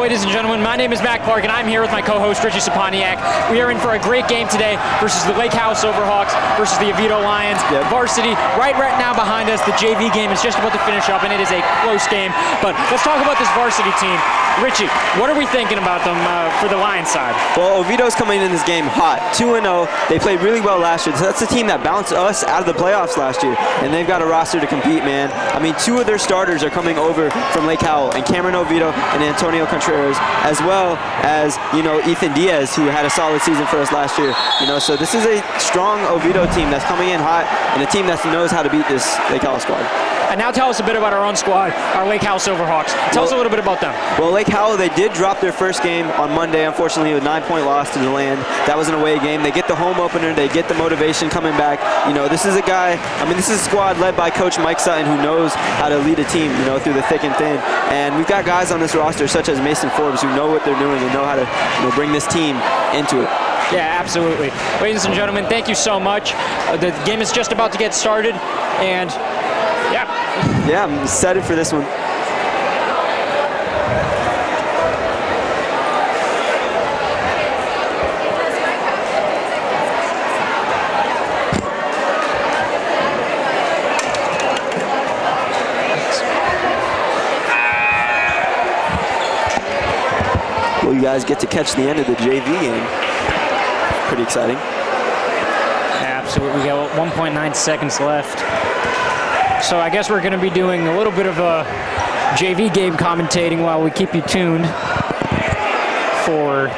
ladies and gentlemen. My name is Matt Clark, and I'm here with my co-host, Richie Saponiak. We are in for a great game today versus the Lake Howell Silverhawks versus the Oviedo Lions. Yep. Varsity, right now behind us. The JV game is just about to finish up, and it is a close game. But let's talk about this varsity team. Richie, what are we thinking about them for the Lions side? Well, Oviedo's coming in this game hot, 2-0. They played really well last year. So that's the team that bounced us out of the playoffs last year, and they've got a roster to compete, man. I mean, two of their starters are coming over from Lake Howell, and Cameron Oviedo and Antonio Contreras, as well as, Ethan Diaz, who had a solid season for us last year. So this is a strong Oviedo team that's coming in hot, and a team that knows how to beat this Lake Howell squad. And now tell us a bit about our own squad, our Lake Howell Silverhawks. Tell us a little bit about them. Well, Lake Howell, they did drop their first game on Monday, unfortunately, with a 9-point loss to the Land. That was an away game. They get the home opener. They get the motivation coming back. This is this is a squad led by Coach Mike Sutton, who knows how to lead a team, through the thick and thin. And we've got guys on this roster, such as Mason Forbes, who know what they're doing and know how to bring this team into it. Yeah, absolutely. Ladies and gentlemen, thank you so much. The game is just about to get started, and yeah, I'm excited for this one. Well, you guys get to catch the end of the JV game. Pretty exciting. Absolutely. We got 1.9 seconds left. So I guess we're going to be doing a little bit of a JV game commentating while we keep you tuned for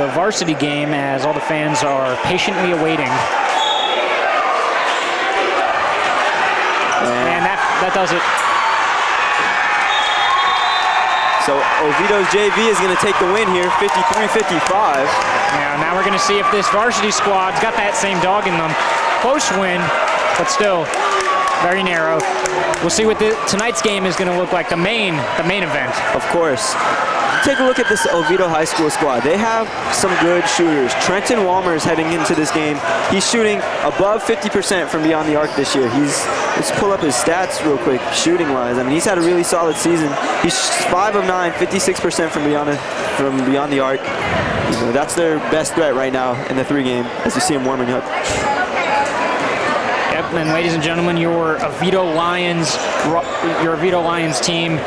the varsity game, as all the fans are patiently awaiting. And that does it. So Oviedo's JV is going to take the win here, 53-55. Now we're going to see if this varsity squad's got that same dog in them. Close win, but still very narrow. We'll see what tonight's game is going to look like, the main event. Of course. Take a look at this Oviedo High School squad. They have some good shooters. Trenton Walmer is heading into this game. He's shooting above 50% from beyond the arc this year. Let's pull up his stats real quick, shooting-wise. I mean, he's had a really solid season. He's 5 of 9, 56% from beyond the arc. That's their best threat right now in the 3-game, as you see him warming up. Yep, and ladies and gentlemen, your Oviedo Lions team.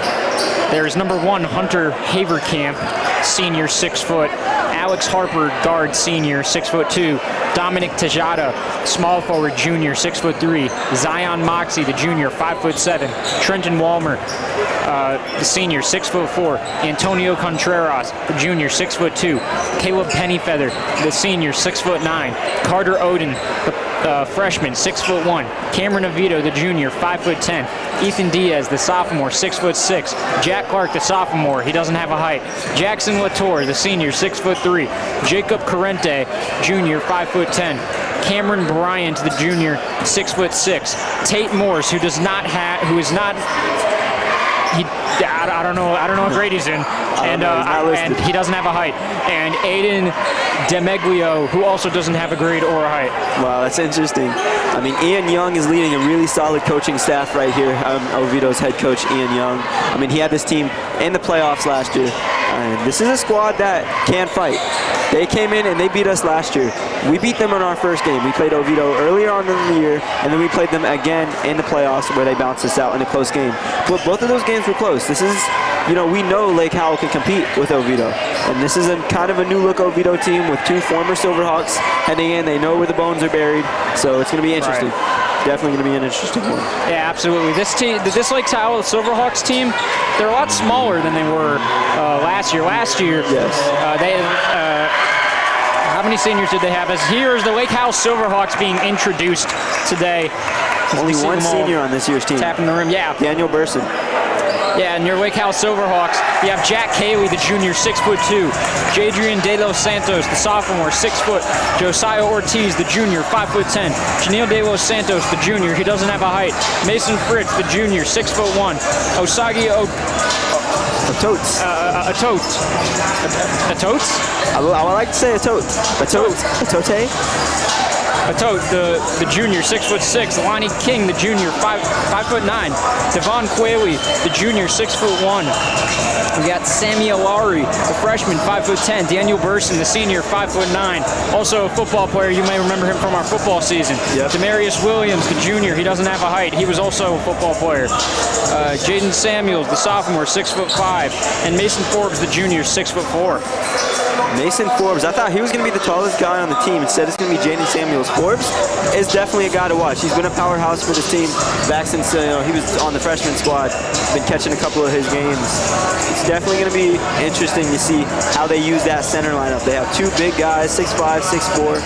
There's number 1, Hunter Haverkamp, senior, 6 foot. Alex Harper, guard, senior, 6'2". Dominic Tejada, small forward, junior, 6'3". Zion Moxie, the junior, 5'7". Trenton Walmer, the senior, 6'4". Antonio Contreras, the junior, 6'2". Caleb Pennyfeather, the senior, 6'9". Carter Oden, the freshman, 6'1". Cameron Oviedo, the junior, 5'10". Ethan Diaz, the sophomore, 6'6". Jack Clark, the sophomore, he doesn't have a height. Jackson Latour, the senior, 6'3". Jacob Corrente, junior, 5'10". Cameron Bryant, the junior, 6'6". Tate Morse, I don't know what grade he's in, and he doesn't have a height. And Aiden Demeglio, who also doesn't have a grade or a height. Wow, that's interesting. I mean, Ian Young is leading a really solid coaching staff right here. Oviedo's head coach, Ian Young. I mean, he had this team in the playoffs last year. And this is a squad that can fight. They came in and they beat us last year. We beat them in our first game. We played Oviedo earlier on in the year, and then we played them again in the playoffs where they bounced us out in a close game. But both of those games were close. This is, we know Lake Howell can compete with Oviedo. And this is a kind of a new look Oviedo team with 2 former Silverhawks heading in. They know where the bones are buried, so it's going to be interesting. Right. Definitely going to be an interesting one. Yeah, absolutely. This Lake Howell Silverhawks team, they're a lot smaller than they were last year. Last year, yes. How many seniors did they have? As here is the Lake Howell Silverhawks being introduced today. Only 1 senior on this year's team. Tapping the rim, yeah. Daniel Burson. Yeah, and your Lake Howell Silverhawks, you have Jack Cayley, the junior, 6'2". Jadrian De Los Santos, the sophomore, 6 foot. Josiah Ortiz, the junior, 5'10". Janil De Los Santos, the junior, he doesn't have a height. Mason Fritz, the junior, 6'1". Osagi Totes. A totes? I would like to say a tote. A tote. A tote? the junior, 6'6". Lonnie King, the junior, 5'9". Devon Quayle, the junior, 6'1". We got Sammy Alari, the freshman, 5'10". Daniel Burson, the senior, 5'9". Also a football player, you may remember him from our football season. Yep. Demarius Williams, the junior, he doesn't have a height. He was also a football player. Jaden Samuels, the sophomore, 6'5". And Mason Forbes, the junior, 6'4". Mason Forbes, I thought he was going to be the tallest guy on the team. Instead, it's going to be Jaden Samuels. Forbes is definitely a guy to watch. He's been a powerhouse for this team back since he was on the freshman squad. Been catching a couple of his games. It's definitely going to be interesting to see how they use that center lineup. They have two big guys, 6'5", 6'4",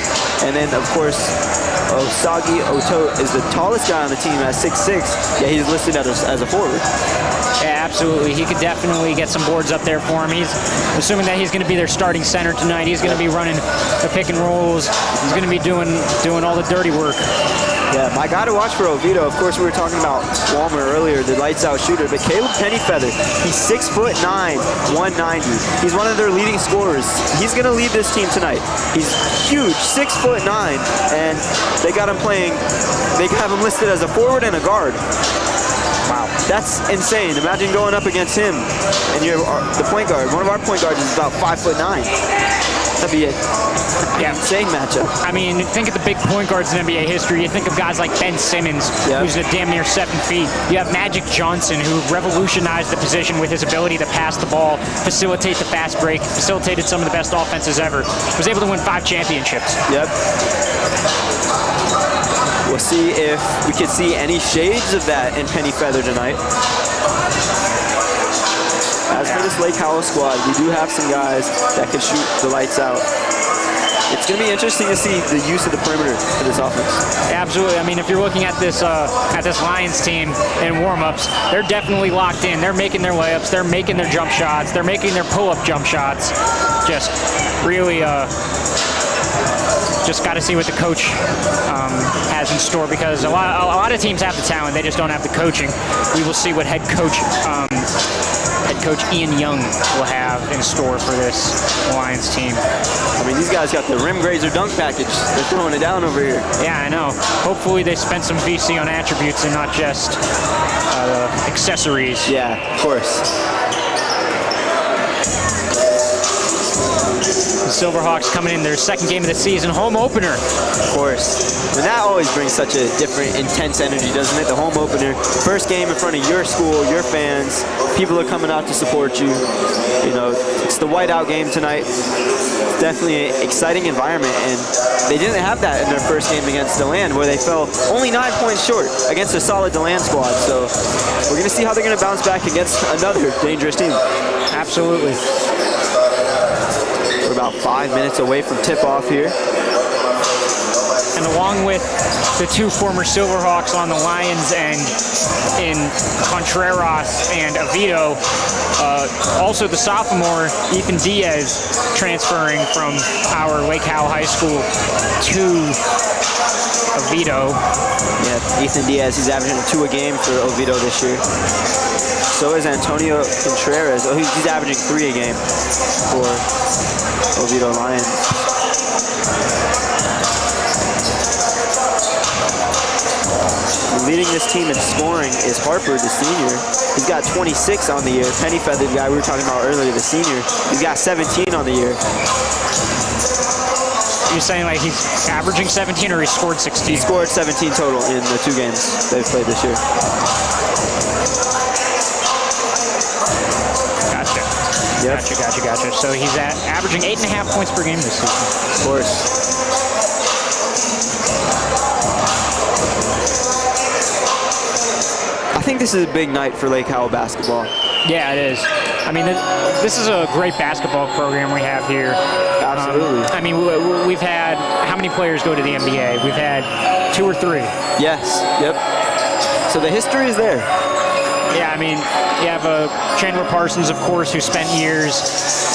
and then, of course, Osagi Oto is the tallest guy on the team at 6'6". Yeah, he's listed as a forward. Yeah, absolutely. He could definitely get some boards up there for him. He's assuming that he's going to be their starting center tonight. He's going to be running the pick and rolls. He's going to be doing all the dirty work. Yeah, my guy to watch for Oviedo, of course, we were talking about Walmer earlier, the lights-out shooter, but Caleb Pennyfeather, he's 6'9", 190. He's one of their leading scorers. He's going to lead this team tonight. He's huge, 6'9", and they got him playing, they have him listed as a forward and a guard. Wow, that's insane. Imagine going up against him, and you're the point guard. One of our point guards is about 5'9". That'd be an insane matchup. I mean, think of the big point guards in NBA history. You think of guys like Ben Simmons, who's a damn near 7 feet. You have Magic Johnson, who revolutionized the position with his ability to pass the ball, facilitate the fast break, facilitated some of the best offenses ever. Was able to win 5 championships. Yep. We'll see if we could see any shades of that in Pennyfeather tonight. As for this Lake Howell squad, we do have some guys that can shoot the lights out. It's going to be interesting to see the use of the perimeter for this offense. Absolutely. I mean, if you're looking at this Lions team in warm-ups, they're definitely locked in. They're making their layups. They're making their jump shots. They're making their pull-up jump shots. Just really... just got to see what the coach has in store, because a lot of teams have the talent, they just don't have the coaching. We will see what head coach Ian Young will have in store for this Lions team. I mean, these guys got the rim grazer dunk package. They're throwing it down over here. Yeah, I know. Hopefully they spend some VC on attributes and not just accessories. Yeah, of course. The Silverhawks coming in their second game of the season, home opener. Of course. And that always brings such a different, intense energy, doesn't it? The home opener. First game in front of your school, your fans. People are coming out to support you. You know, it's the whiteout game tonight. Definitely an exciting environment, and they didn't have that in their first game against DeLand, where they fell only 9 points short against a solid DeLand squad. So we're going to see how they're going to bounce back against another dangerous team. Absolutely. We're about 5 minutes away from tip-off here. And along with the 2 former Silverhawks on the Lions and in Contreras and Oviedo, also the sophomore Ethan Diaz transferring from our Lake Howell High School to Oviedo. Yeah, Ethan Diaz, he's averaging 2 a game for Oviedo this year. So is Antonio Contreras. Oh, he's averaging 3 a game for Oviedo Lions. Leading this team in scoring is Harper, the senior. He's got 26 on the year. Pennyfeather, the guy we were talking about earlier, the senior, he's got 17 on the year. You're saying like he's averaging 17 or he scored 16? He scored 17 total in the 2 games they've played this year. Gotcha. Yep. Gotcha. So he's averaging 8.5 points per game this season. Of course. I think this is a big night for Lake Howell basketball. Yeah, it is. I mean, this is a great basketball program we have here. Absolutely. I mean, we've had, how many players go to the NBA? We've had 2 or 3. Yes, yep. So the history is there. Yeah, I mean, you have Chandler Parsons, of course, who spent years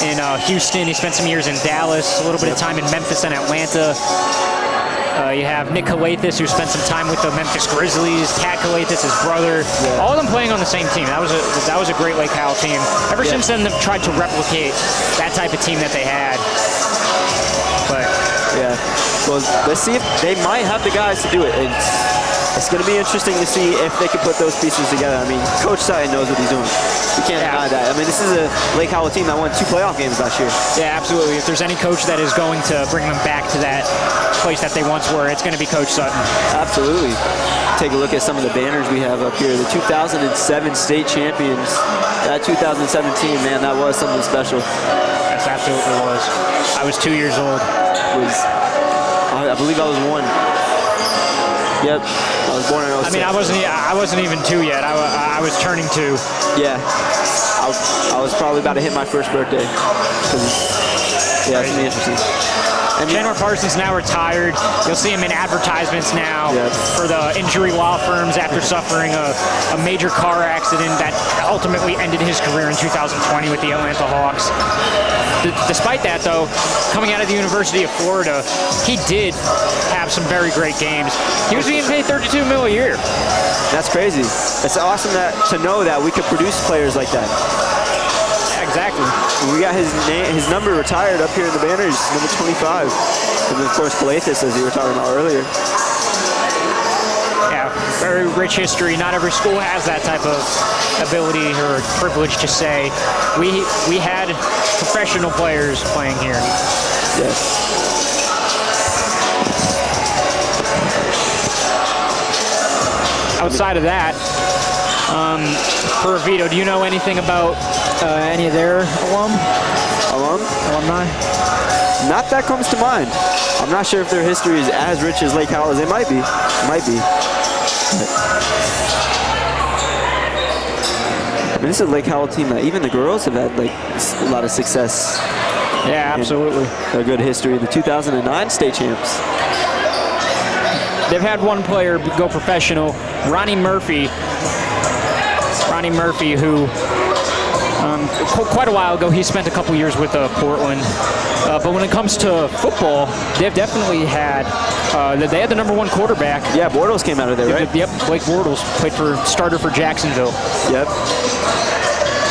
in Houston. He spent some years in Dallas, a little bit of time in Memphis and Atlanta. You have Nick Calathis, who spent some time with the Memphis Grizzlies. Cat Calathis, his brother. Yeah. All of them playing on the same team. That was a great Lake Howell team. Ever since then, they've tried to replicate that type of team that they had. But Yeah. Well, let's see if they might have the guys to do it. It's going to be interesting to see if they can put those pieces together. I mean, Coach Sutton knows what he's doing. You can't deny that. I mean, this is a Lake Howell team that won 2 playoff games last year. Yeah, absolutely. If there's any coach that is going to bring them back to that place that they once were, it's going to be Coach Sutton. Absolutely. Take a look at some of the banners we have up here. The 2007 state champions. That 2017, man, that was something special. That's absolutely was. I was 2 years old. I believe I was 1. Yep, I was born in 06. I mean, I wasn't even 2 yet. I was turning 2. Yeah, I was probably about to hit my first birthday. Yeah, it's gonna be interesting. Chandler Parsons now retired. You'll see him in advertisements now for the injury law firms after suffering a major car accident that ultimately ended his career in 2020 with the Atlanta Hawks. Despite that, though, coming out of the University of Florida, he did have some very great games. He was being paid $32 million a year. That's crazy. It's awesome to know that we could produce players like that. Exactly. We got his number retired up here in the banners, number 25. And then, of course, Calathis, as you were talking about earlier. Yeah, very rich history. Not every school has that type of ability or privilege to say. We had professional players playing here. Yes. Outside of that, for Oviedo, do you know anything about any of their alumni? Not that comes to mind. I'm not sure if their history is as rich as Lake Howell as it might be. I mean, this is a Lake Howell team that even the girls have had like a lot of success. Yeah, absolutely. A good history. The 2009 state champs. They've had one player go professional, Ronnie Murphy, who quite a while ago, he spent a couple years with Portland. But when it comes to football, they've definitely had, they had the #1 quarterback. Yeah, Bortles came out of there, right? Yep, Blake Bortles played starter for Jacksonville. Yep.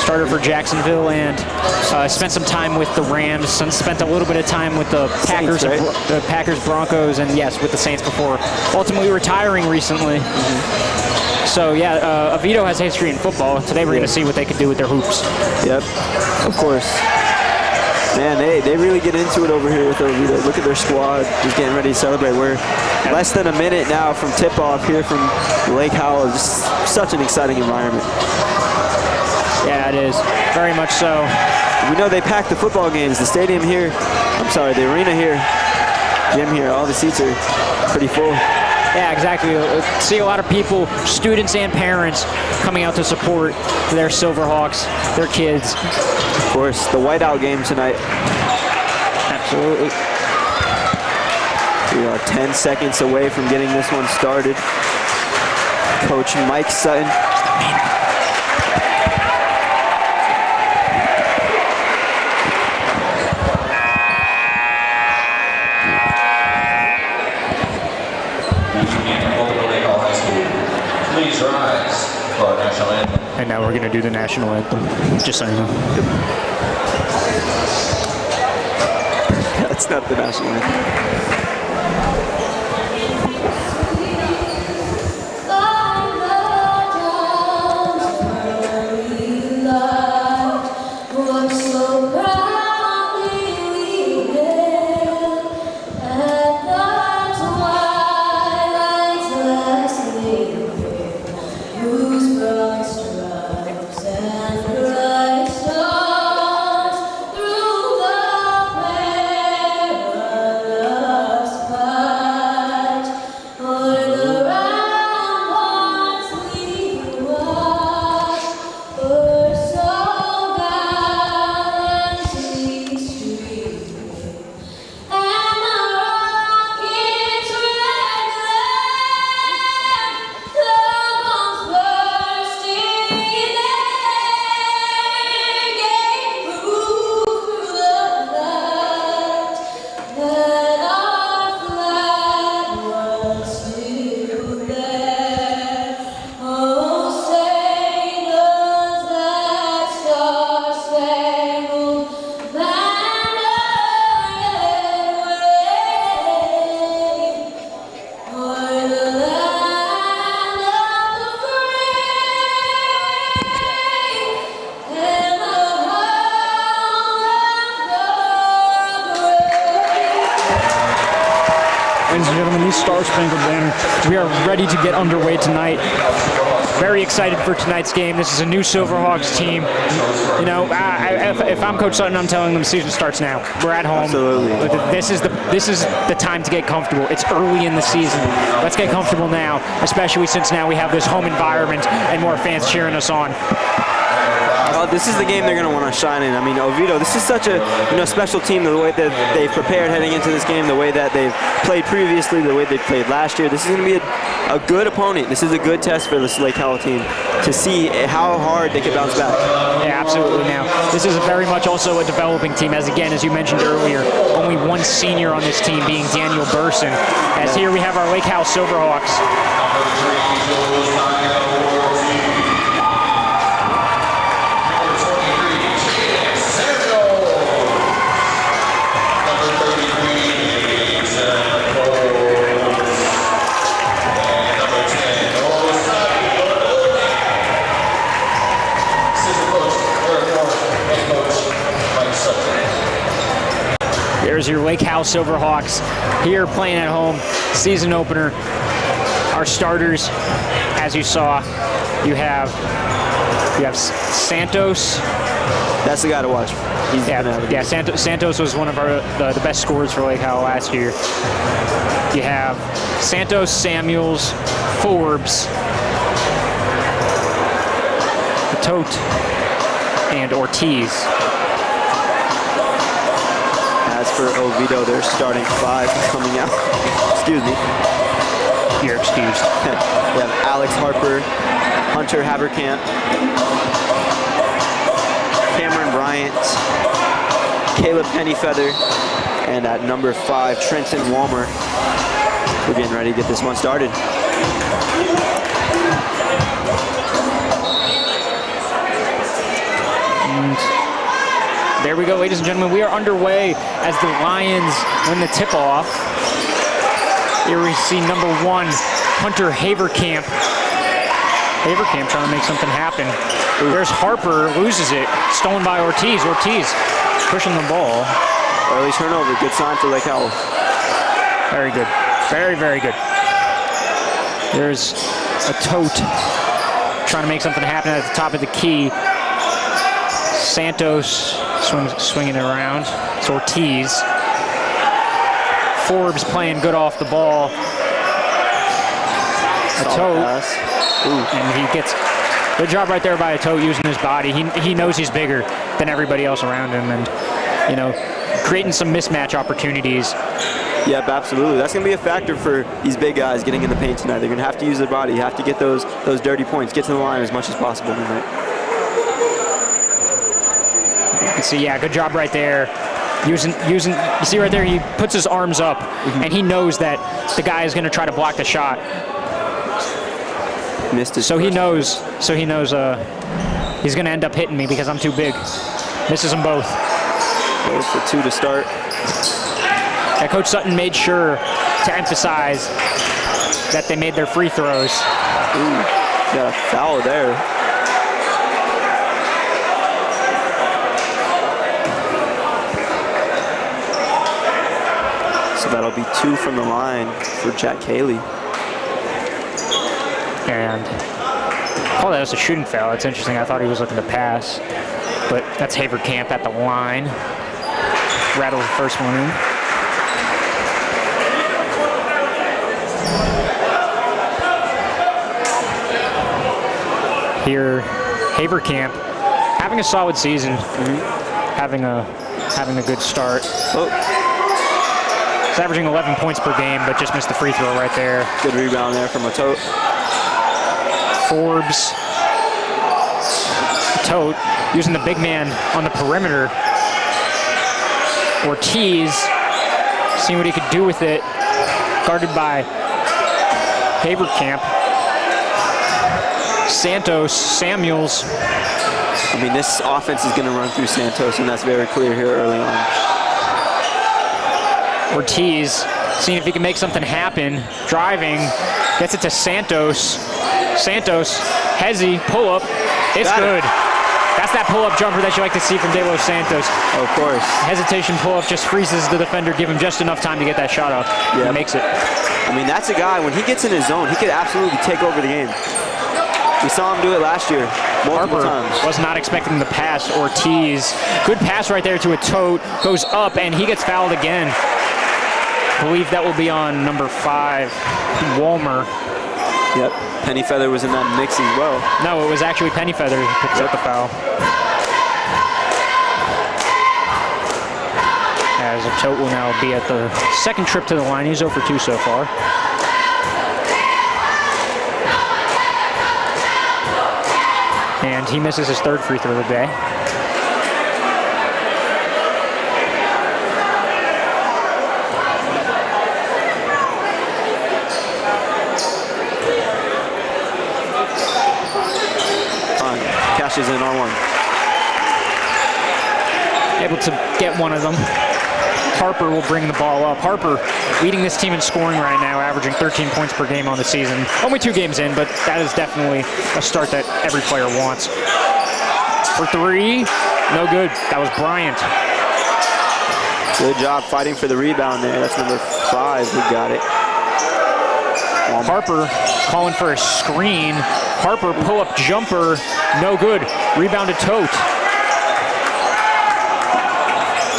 Started for Jacksonville and spent some time with the Rams, spent a little bit of time with the Packers, Saints, right? The Packers, Broncos, and yes, with the Saints before ultimately retiring recently. So yeah, Oviedo has history in football. Today we're going to see what they can do with their hoops. Yep, of course. Man, they really get into it over here with Oviedo. Look at their squad, just getting ready to celebrate. We're less than a minute now from tip-off here from Lake Howell. Just such an exciting environment. Yeah, it is. Very much so. We know they pack the football games. The stadium here, the arena here, gym here, all the seats are pretty full. Yeah, exactly. See a lot of people, students and parents, coming out to support their Silverhawks, their kids. Of course, the whiteout game tonight. Absolutely. We are 10 seconds away from getting this one started. Coach Mike Sutton. Please rise for our national anthem. And now we're going to do the national anthem, just so you know. That's not the national anthem. ladies and gentlemen, the Star-Spangled Banner. We are ready to get underway tonight. Very excited for tonight's game. This is a new Silverhawks team. You know, if I'm Coach Sutton, I'm telling them the season starts now. We're at home. Absolutely. But this is the time to get comfortable. It's early in the season. Let's get comfortable now, especially since now we have this home environment and more fans cheering us on. This is the game they're going to want to shine in. I mean, Oviedo, this is such a special team. The way that they've prepared heading into this game, the way that they've played previously, the way they played last year. This is going to be a good opponent. This is a good test for this Lake Howell team to see how hard they can bounce back. Yeah, absolutely. Now, this is very much also a developing team, as you mentioned earlier, only one senior on this team being Daniel Burson. As here we have our Lake Howell Silverhawks. There's your Lake Howell Silverhawks here playing at home, season opener. Our starters, as you saw, you have Santos. That's the guy to watch. Santos was one of the best scorers for Lake Howell last year. You have Santos, Samuels, Forbes, Tote, and Ortiz. As for Oviedo, they're starting 5 coming out. Excuse me. You're excused. We have Alex Harper, Hunter Haverkamp, Cameron Bryant, Caleb Pennyfeather, and at number 5, Trenton Walmer. We're getting ready to get this one started. There we go, ladies and gentlemen. We are underway as the Lions win the tip-off. Here we see number 1, Hunter Haverkamp. Haverkamp trying to make something happen. There's Harper, loses it. Stolen by Ortiz. Ortiz pushing the ball. Early turnover, good sign for Lake Howell. Very good. Very, very good. There's a Tote trying to make something happen at the top of the key. Santos swinging it around. It's Ortiz. Forbes playing good off the ball. A Tote. And he gets good job right there by a Tote using his body. He knows he's bigger than everybody else around him, and creating some mismatch opportunities. Yep, absolutely. That's going to be a factor for these big guys getting in the paint tonight. They're going to have to use their body. You have to get those dirty points, get to the line as much as possible tonight. You can see, good job right there. Using. You see right there, he puts his arms up, and he knows that the guy is going to try to block the shot. Missed it. So he knows he's going to end up hitting me because I'm too big. Misses them both. Goes for 2 to start. And Coach Sutton made sure to emphasize that they made their free throws. Got a foul there. So that'll be 2 from the line for Jack Haley. And call that as a shooting foul. It's interesting. I thought he was looking to pass. But that's Haverkamp at the line. Rattles the first one in. Here, Haverkamp having a solid season. Having a good start. He's averaging 11 points per game, but just missed the free throw right there. Good rebound there from a Tote. Forbes. Tote using the big man on the perimeter. Ortiz seeing what he could do with it. Guarded by Haverkamp. Santos, Samuels. I mean, this offense is going to run through Santos, and that's very clear here early on. Ortiz seeing if he can make something happen. Driving, gets it to Santos. Santos, Hezzy, pull up. It's good. That's that pull-up jumper that you like to see from De Los Santos. Of course. Hesitation pull-up just freezes the defender, give him just enough time to get that shot off. Yeah. He makes it. I mean, that's a guy, when he gets in his zone, he could absolutely take over the game. We saw him do it last year multiple times. Was not expecting the pass. Ortiz, good pass right there to a tote, goes up, and he gets fouled again. I believe that will be on number 5, Walmer. Yep, Pennyfeather was in that mix as well. No, it was actually Pennyfeather who picks up the foul. As a tote will now be at the second trip to the line. He's 0 for 2 so far. And he misses his 3rd free throw of the day. Cashes in on one. Able to get one of them. Harper will bring the ball up. Harper leading this team in scoring right now, averaging 13 points per game on the season. Only 2 games in, but that is definitely a start that every player wants. For 3, no good. That was Bryant. Good job fighting for the rebound there. That's number 5 who got it. Harper calling for a screen. Harper pull-up jumper, no good. Rebounded tote.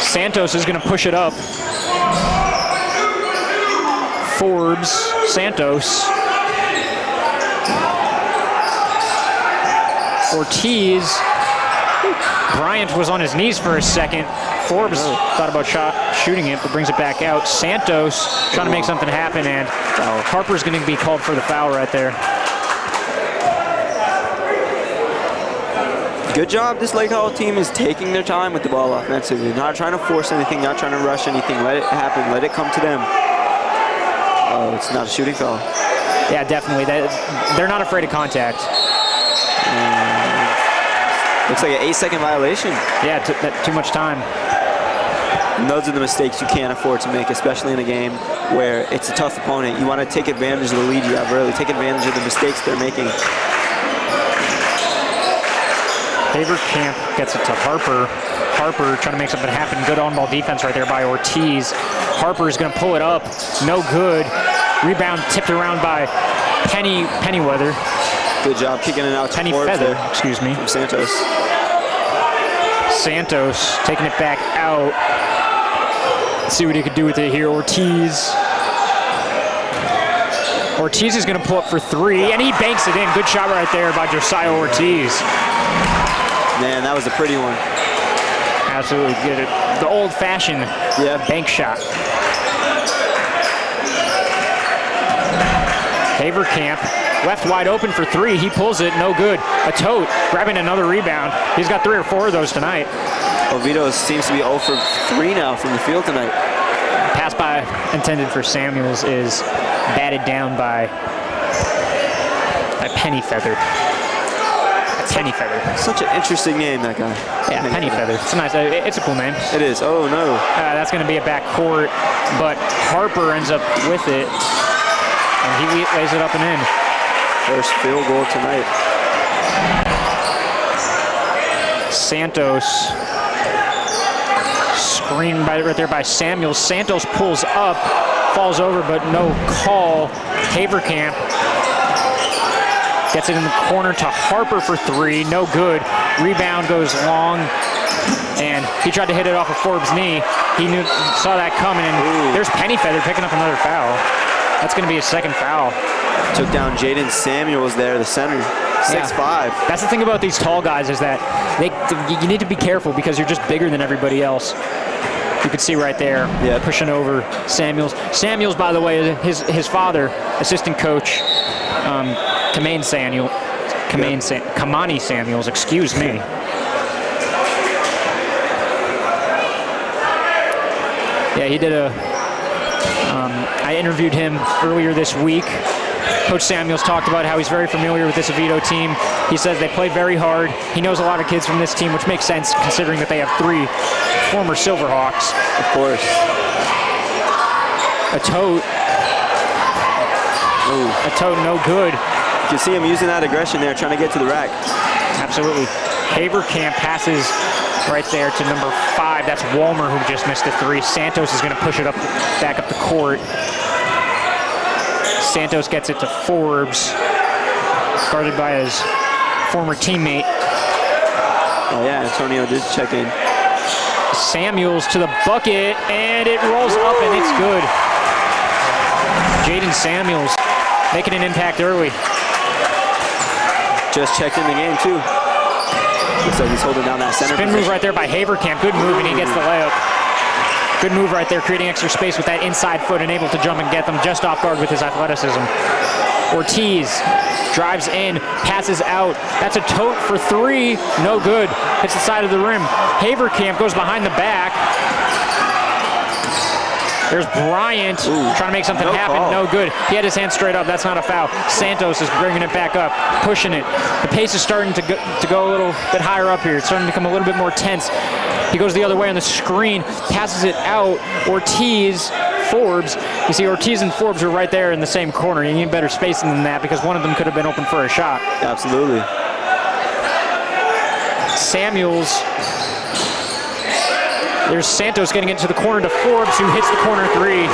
Santos is going to push it up. Forbes, Santos. Ortiz. Bryant was on his knees for a second. Forbes thought about shooting it, but brings it back out. Santos trying to make something happen, and Harper's going to be called for the foul right there. Good job. This Lake Howell team is taking their time with the ball offensively. Not trying to force anything, not trying to rush anything. Let it happen. Let it come to them. Oh, it's not a shooting foul. Yeah, definitely. They're not afraid of contact. Looks like an 8-second violation. Yeah, too much time. And those are the mistakes you can't afford to make, especially in a game where it's a tough opponent. You want to take advantage of the lead you have early. Take advantage of the mistakes they're making. Camp gets it to Harper. Harper trying to make something happen. Good on-ball defense right there by Ortiz. Harper's going to pull it up. No good. Rebound tipped around by Pennyweather. Good job kicking it out to Forbes there. Excuse me. From Santos. Santos taking it back out. Let's see what he could do with it here. Ortiz. Ortiz is going to pull up for 3, and he banks it in. Good shot right there by Josiah Ortiz. Man, that was a pretty one. Absolutely good. The old-fashioned bank shot. Haverkamp left wide open for 3. He pulls it, no good. A tote, grabbing another rebound. He's got 3 or 4 of those tonight. Oviedo seems to be 0 for 3 now from the field tonight. Pass by intended for Samuels is batted down by Pennyfeather. Pennyfeather. Such an interesting name, that guy. Yeah, Pennyfeather. It's a nice. It's a cool name. It is. Oh no. That's going to be a back court, but Harper ends up with it, and he lays it up and in. First field goal tonight. Santos screened right there by Samuels. Santos pulls up, falls over, but no call. Haverkamp gets it in the corner to Harper for 3, no good. Rebound goes long, and he tried to hit it off of Forbes' knee. He saw that coming, and there's Pennyfeather picking up another foul. That's going to be his 2nd foul. Took down Jaden Samuels there, the center, 6'5". That's the thing about these tall guys is that you need to be careful because you're just bigger than everybody else. You can see right there, pushing over Samuels. Samuels, by the way, his father, assistant coach, Kamani Samuels, excuse me. Yeah, he did I interviewed him earlier this week. Coach Samuels talked about how he's very familiar with this Oviedo team. He says they play very hard. He knows a lot of kids from this team, which makes sense considering that they have 3 former Silverhawks. Of course. A tote. A tote, no good. You can see him using that aggression there, trying to get to the rack. Absolutely. Haverkamp passes right there to number 5. That's Walmer, who just missed a 3. Santos is going to push it up, back up the court. Santos gets it to Forbes, guarded by his former teammate. Oh yeah, Antonio did check in. Samuels to the bucket, and it rolls up, and it's good. Jaden Samuels making an impact early. Just checked in the game too. Looks like he's holding down that center Spin position. move right there by Haverkamp. Good move, and he gets the layup. Good move right there, creating extra space with that inside foot and able to jump and get them just off guard with his athleticism. Ortiz drives in, passes out. That's a tote for 3. No good. Hits the side of the rim. Haverkamp goes behind the back. There's Bryant trying to make something happen. Call. No good. He had his hand straight up. That's not a foul. Santos is bringing it back up, pushing it. The pace is starting to go a little bit higher up here. It's starting to become a little bit more tense. He goes the other way on the screen, passes it out. Ortiz, Forbes. You see Ortiz and Forbes are right there in the same corner. You need better spacing than that because one of them could have been open for a shot. Absolutely. Samuels. There's Santos getting into the corner to Forbes, who hits the corner 3.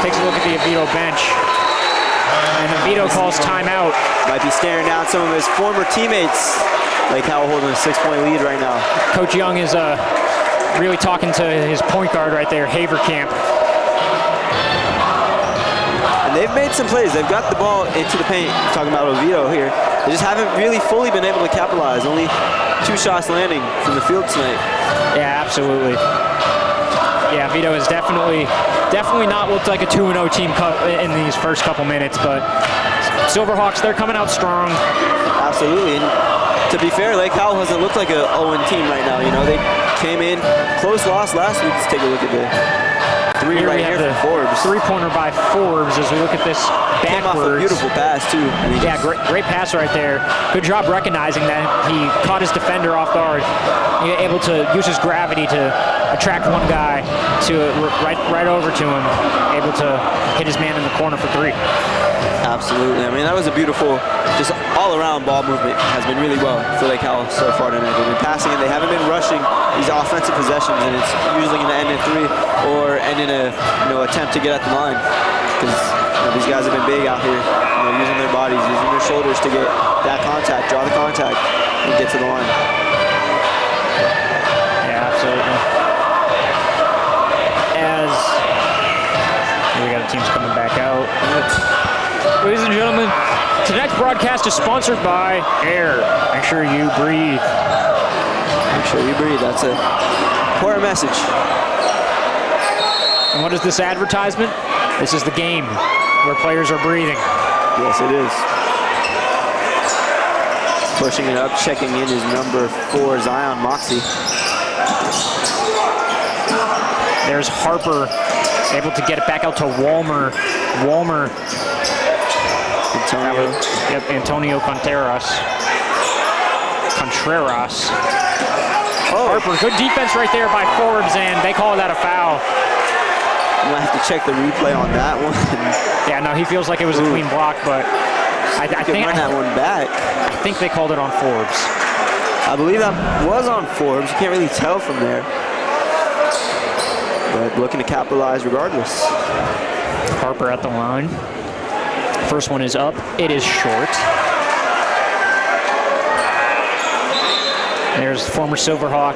Takes a look at the Oviedo bench. And Oviedo calls timeout. Might be staring down some of his former teammates. Lake Howell holding a 6-point lead right now. Coach Young is really talking to his point guard right there, Haverkamp. And they've made some plays. They've got the ball into the paint. Talking about Oviedo here. They just haven't really fully been able to capitalize. Only 2 shots landing from the field tonight. Yeah, absolutely. Yeah, Oviedo has definitely not looked like a 2-0 team in these first couple minutes, but Silverhawks, they're coming out strong. Absolutely. And to be fair, Lake Howell hasn't looked like a 0 team right now. You know, they came in close loss last week. Let's take a look at the 3 Here right we have here the from Forbes. 3-pointer by Forbes as we look at this Came off a backwards. beautiful pass too. I mean, Yeah, great pass right there. Good job recognizing that he caught his defender off guard. He able to use his gravity to attract one guy to right over to him. Able to hit his man in the corner for 3. Absolutely. I mean, that was a beautiful, just all-around ball movement. Has been really well for Lake Howell so far tonight. They've been passing it. They haven't been rushing these offensive possessions, and it's usually going to end in 3 or end in a attempt to get at the line. Because these guys have been big out here, using their bodies, using their shoulders to get that contact, draw the contact, and get to the line. Yeah, absolutely. We got the teams coming back out. Ladies and gentlemen, tonight's broadcast is sponsored by Air. Make sure you breathe. Make sure you breathe. That's a important message. And what is this advertisement? This is the game where players are breathing. Yes, it is. Pushing it up, checking in is number 4, Zion Moxie. There's Harper, able to get it back out to Walmer. Antonio Contreras. Oh, Harper, good defense right there by Forbes, and they call that a foul. you might have to check the replay on that one. Yeah, no, he feels like it was a clean block, but I think run that one back. I think they called it on Forbes. I believe that was on Forbes. You can't really tell from there. But looking to capitalize regardless. Harper at the line. First one is up. It is short. There's former Silverhawk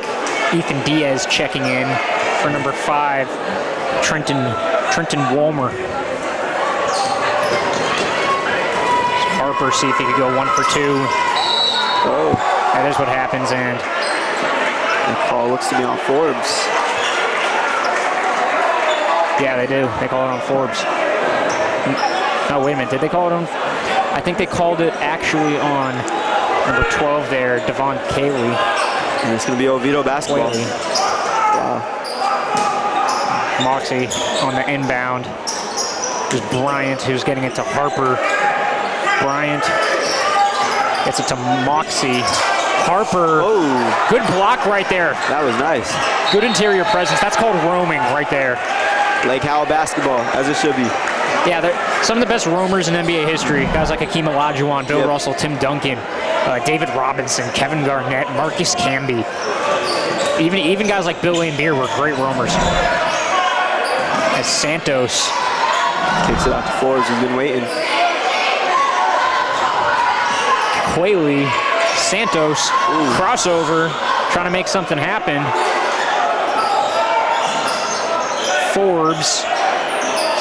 Ethan Diaz checking in for number 5, Trenton Walmer. Harper see if he could go 1 for 2. Oh, That is what happens, and the call looks to be on Forbes. yeah, they do. They call it on Forbes. No, wait a minute. Did they call it on? I think they called it actually on number 12 there, Devon Cayley. And it's going to be Oviedo basketball. Cayley. Wow. Moxie on the inbound. There's Bryant who's getting it to Harper. Bryant gets it to Moxie. Harper, Oh, good block right there. that was nice. Good interior presence. That's called roaming right there. Lake Howell basketball, as it should be. Yeah, some of the best roamers in NBA history. Guys like Hakeem Olajuwon, Bill Russell, Tim Duncan, David Robinson, Kevin Garnett, Marcus Camby. Even guys like Bill Laimbeer were great roamers. As Santos kicks it out to Forbes. He's been waiting. Quayle, Santos, crossover, trying to make something happen. Forbes,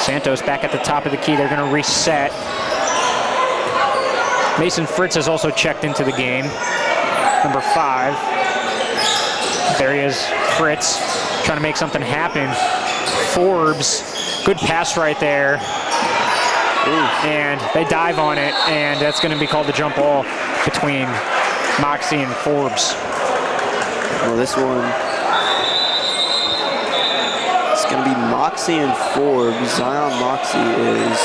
Santos back at the top of the key. They're going to reset. Mason Fritz has also checked into the game. Number 5. There he is, Fritz, trying to make something happen. Forbes, good pass right there. And they dive on it, and that's going to be called the jump ball between Moxie and Forbes. Well, this one, it's going to be Moxie and Forbes. Zion Moxie is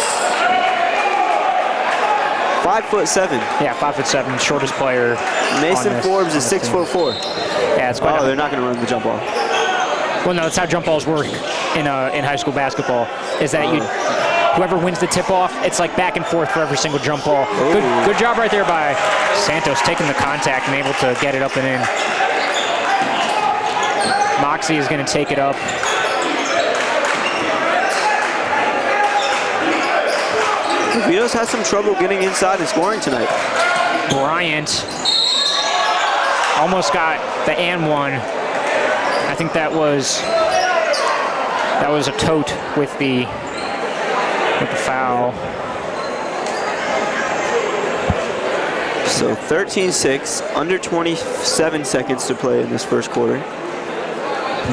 5'7". Yeah, 5'7", shortest player. Mason Forbes is 6'4". Yeah, it's quite. Oh, they're not going to run the jump ball. Well, no, that's how jump balls work in high school basketball. Is that whoever wins the tip-off, it's like back and forth for every single jump ball. Good job right there by Santos, taking the contact and able to get it up and in. Moxie is going to take it up. Oviedo's had some trouble getting inside and scoring tonight. Bryant almost got the and one. I think that was a tote with the foul. So 13-6, under 27 seconds to play in this first quarter.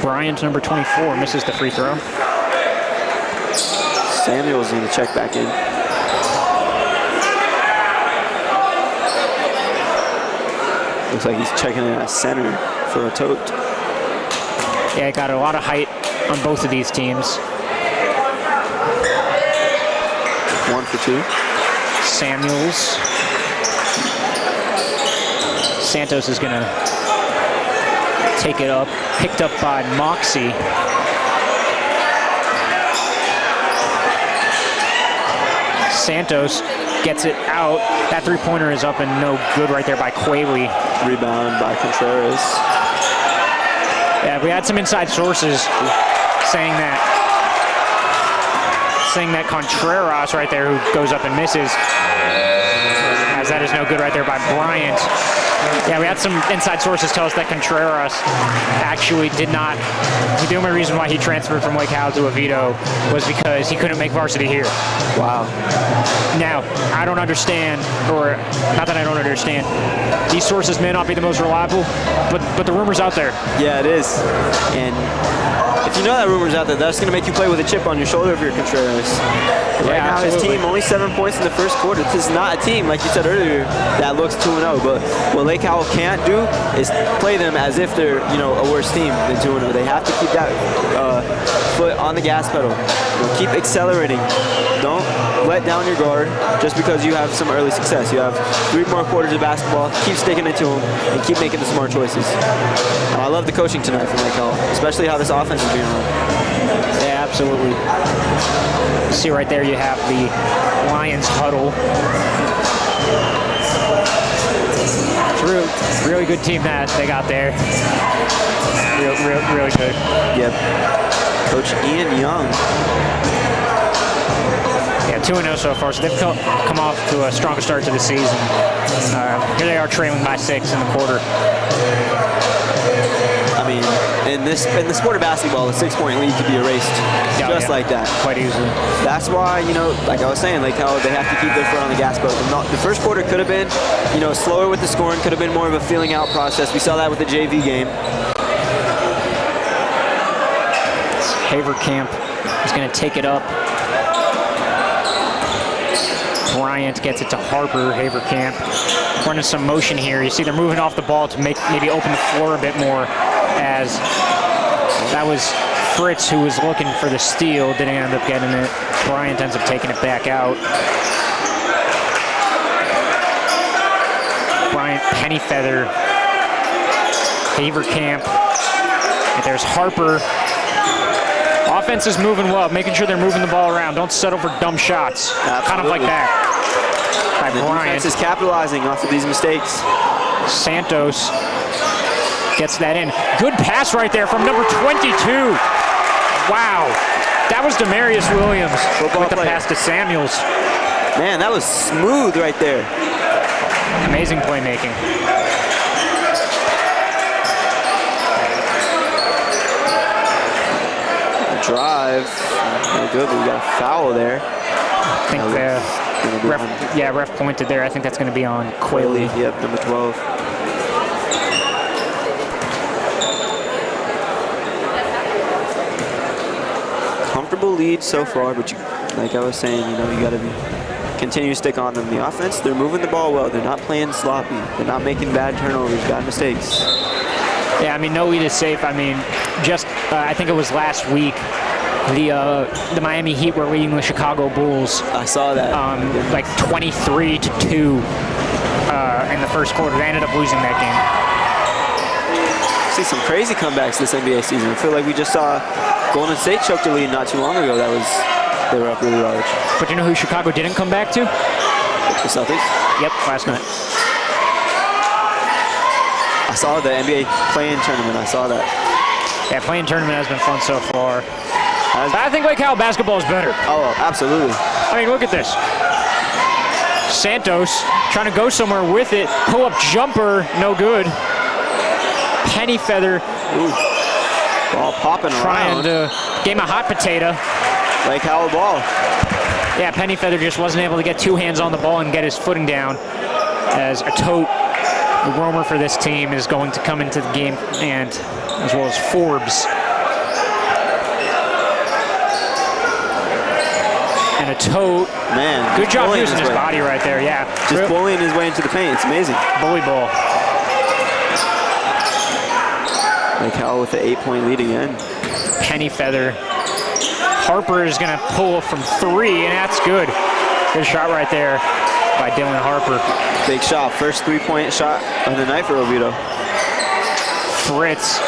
Bryant, number 24, misses the free throw. Samuel's going to check back in. Looks like he's checking in at center for a tote. Yeah, got a lot of height on both of these teams. 1 for 2. Samuels. Santos is going to take it up. Picked up by Moxie. Santos gets it out. That three-pointer is up and no good right there by Quayle. Rebound by Contreras. Yeah, we had some inside sources saying that Contreras right there, who goes up and misses, as that is no good right there by Bryant. Yeah, we had some inside sources tell us that Contreras actually did not. The only reason why he transferred from Lake Howell to Oviedo was because he couldn't make varsity here. Wow. Now, I don't understand, or not that I don't understand, these sources may not be the most reliable, but the rumor's out there. Yeah, it is. And if you know that rumor's out there, that's going to make you play with a chip on your shoulder if you're Contreras. Right now, his team only 7 points in the first quarter. This is not a team, like you said earlier, that looks 2-0. But what Lake Howell can't do is play them as if they're, a worse team than 2-0. They have to keep that foot on the gas pedal. Keep accelerating. Don't let down your guard just because you have some early success. You have 3 more quarters of basketball. Keep sticking it to them and keep making the smart choices. I love the coaching tonight from Lake Howell, especially how this offense is being run. Yeah, absolutely. See right there, you have the Lions huddle. It's a really good team that they got there. Really good. Yep. Coach Ian Young. Yeah, 2-0 so far, so they've come off to a stronger start to the season. Here they are trailing by 6 in the quarter. I mean, in the sport of basketball, a 6-point lead could be erased like that. Quite easily. That's why, like I was saying, like how they have to keep their foot on the gas pedal. The first quarter could have been, slower with the scoring, could have been more of a feeling out process. We saw that with the JV game. Haverkamp is going to take it up. Bryant gets it to Harper. Haverkamp running some motion here. You see they're moving off the ball to maybe open the floor a bit more, as that was Fritz who was looking for the steal, didn't end up getting it. Bryant ends up taking it back out. Bryant, Pennyfeather, Haverkamp. And there's Harper. defense is moving well, making sure they're moving the ball around. Don't settle for dumb shots. Absolutely. Kind of like that. By The Bryant. defense is capitalizing off of these mistakes. Santos gets that in. Good pass right there from number 22. Wow. That was Demarius Williams Football with the player. pass to Samuels. Man, that was smooth right there. Amazing playmaking. Drive. No good, but we got a foul there. I think the ref pointed there. I think that's going to be on Quayle. Yep, number 12. Comfortable lead so far, but like I was saying, you got to continue to stick on them. The offense, they're moving the ball well. They're not playing sloppy. They're not making bad turnovers, bad mistakes. Yeah, I mean, no lead is safe. I mean, just I think it was last week, the Miami Heat were leading the Chicago Bulls. I saw that. Like 23-2 in the first quarter. They ended up losing that game. See some crazy comebacks this NBA season. I feel like we just saw Golden State choke the lead not too long ago. They were up really large. But you know who Chicago didn't come back to? The Celtics? Yep, last night. I saw the NBA play-in tournament. I saw that. Yeah, playing tournament has been fun so far. But I think Lake Howell basketball is better. Oh, absolutely. I mean, look at this. Santos trying to go somewhere with it. Pull-up jumper, no good. Penny Feather. Ooh. Ball popping trying around. to game a hot potato. Lake Howell ball. Yeah, Penny Feather just wasn't able to get two hands on the ball and get his footing down. As a tote, the roamer for this team, is going to come into the game, and as well as Forbes. And a tote. Man. Good job using his body right there, yeah. Just bullying his way into the paint. It's amazing. Bully ball. Lake Howell with the 8-point lead again. Penny Feather. Harper is going to pull from 3, and that's good. Good shot right there by Dylan Harper. Big shot. First 3-point shot of the night for Oviedo. Fritz.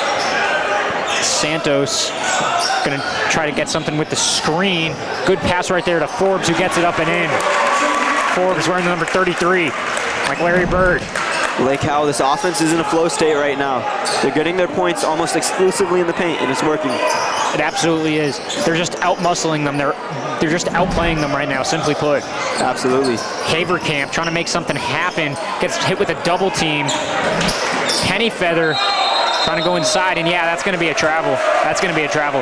Santos going to try to get something with the screen. Good pass right there to Forbes, who gets it up and in. Forbes wearing the number 33, like Larry Bird. Lake Howell, this offense is in a flow state right now. They're getting their points almost exclusively in the paint, and it's working. It absolutely is. They're just out-muscling them. They're just outplaying them right now, simply put. Absolutely. Haverkamp trying to make something happen. Gets hit with a double team. Penny Feather trying to go inside, and yeah, that's going to be a travel. That's going to be a travel.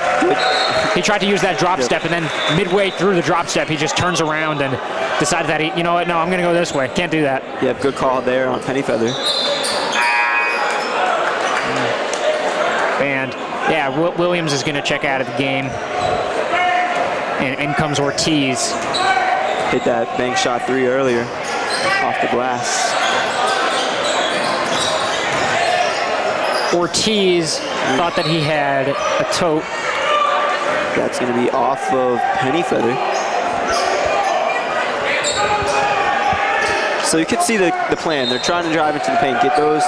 He tried to use that drop step, and then midway through the drop step, he just turns around and decided that, you know what, no, I'm going to go this way. Can't do that. Yep, good call there on Penny Feather. And yeah, Williams is going to check out of the game. And in comes Ortiz. Hit that bank shot 3 earlier off the glass. Ortiz thought that he had a tote. That's going to be off of Penny Feather. So you can see the plan. They're trying to drive into the paint, get those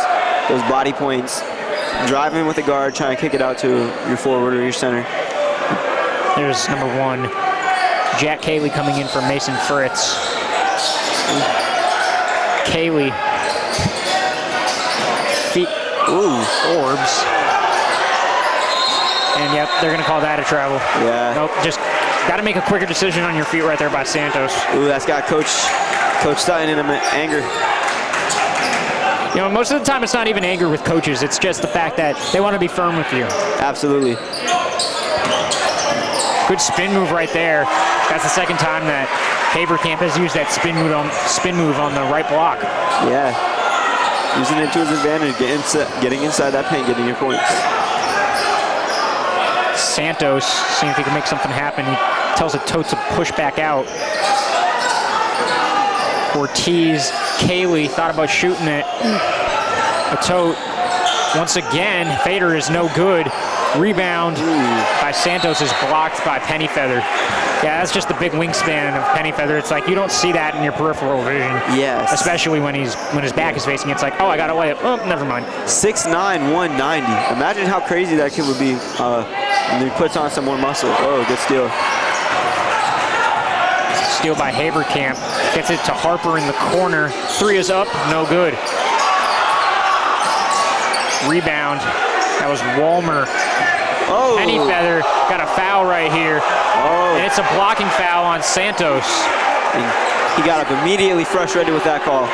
body points, drive in with the guard, trying to kick it out to your forward or your center. There's number 1, Jack Cayley coming in for Mason Fritz. Cayley. Feet. Ooh. Forbes. And yep, they're going to call that a travel. Yeah. Nope, just got to make a quicker decision on your feet right there by Santos. Ooh, that's got Coach Sutton in anger. You know, most of the time it's not even anger with coaches. It's just the fact that they want to be firm with you. Absolutely. Good spin move right there. That's the second time that Haverkamp has used that spin move on the right block. Yeah. Using it to his advantage, getting inside that paint, getting your points. Santos, seeing if he can make something happen. He tells the tote to push back out. Ortiz, Cayley thought about shooting it. A tote. Once again, Fader is no good. Rebound by Santos is blocked by Penny Feather. Yeah, that's just the big wingspan of Penny Feather. It's like you don't see that in your peripheral vision. Yes. Especially when his back is facing. It's like, oh, I got to lay it. Oh, never mind. 6'9", 190. Imagine how crazy that kid would be And he puts on some more muscle. Oh, good steal. Steal by Haverkamp. Gets it to Harper in the corner. Three is up, no good. Rebound. That was Walmer. Oh. Penny Feather got a foul right here. Oh. And it's a blocking foul on Santos. And he got up immediately frustrated with that call.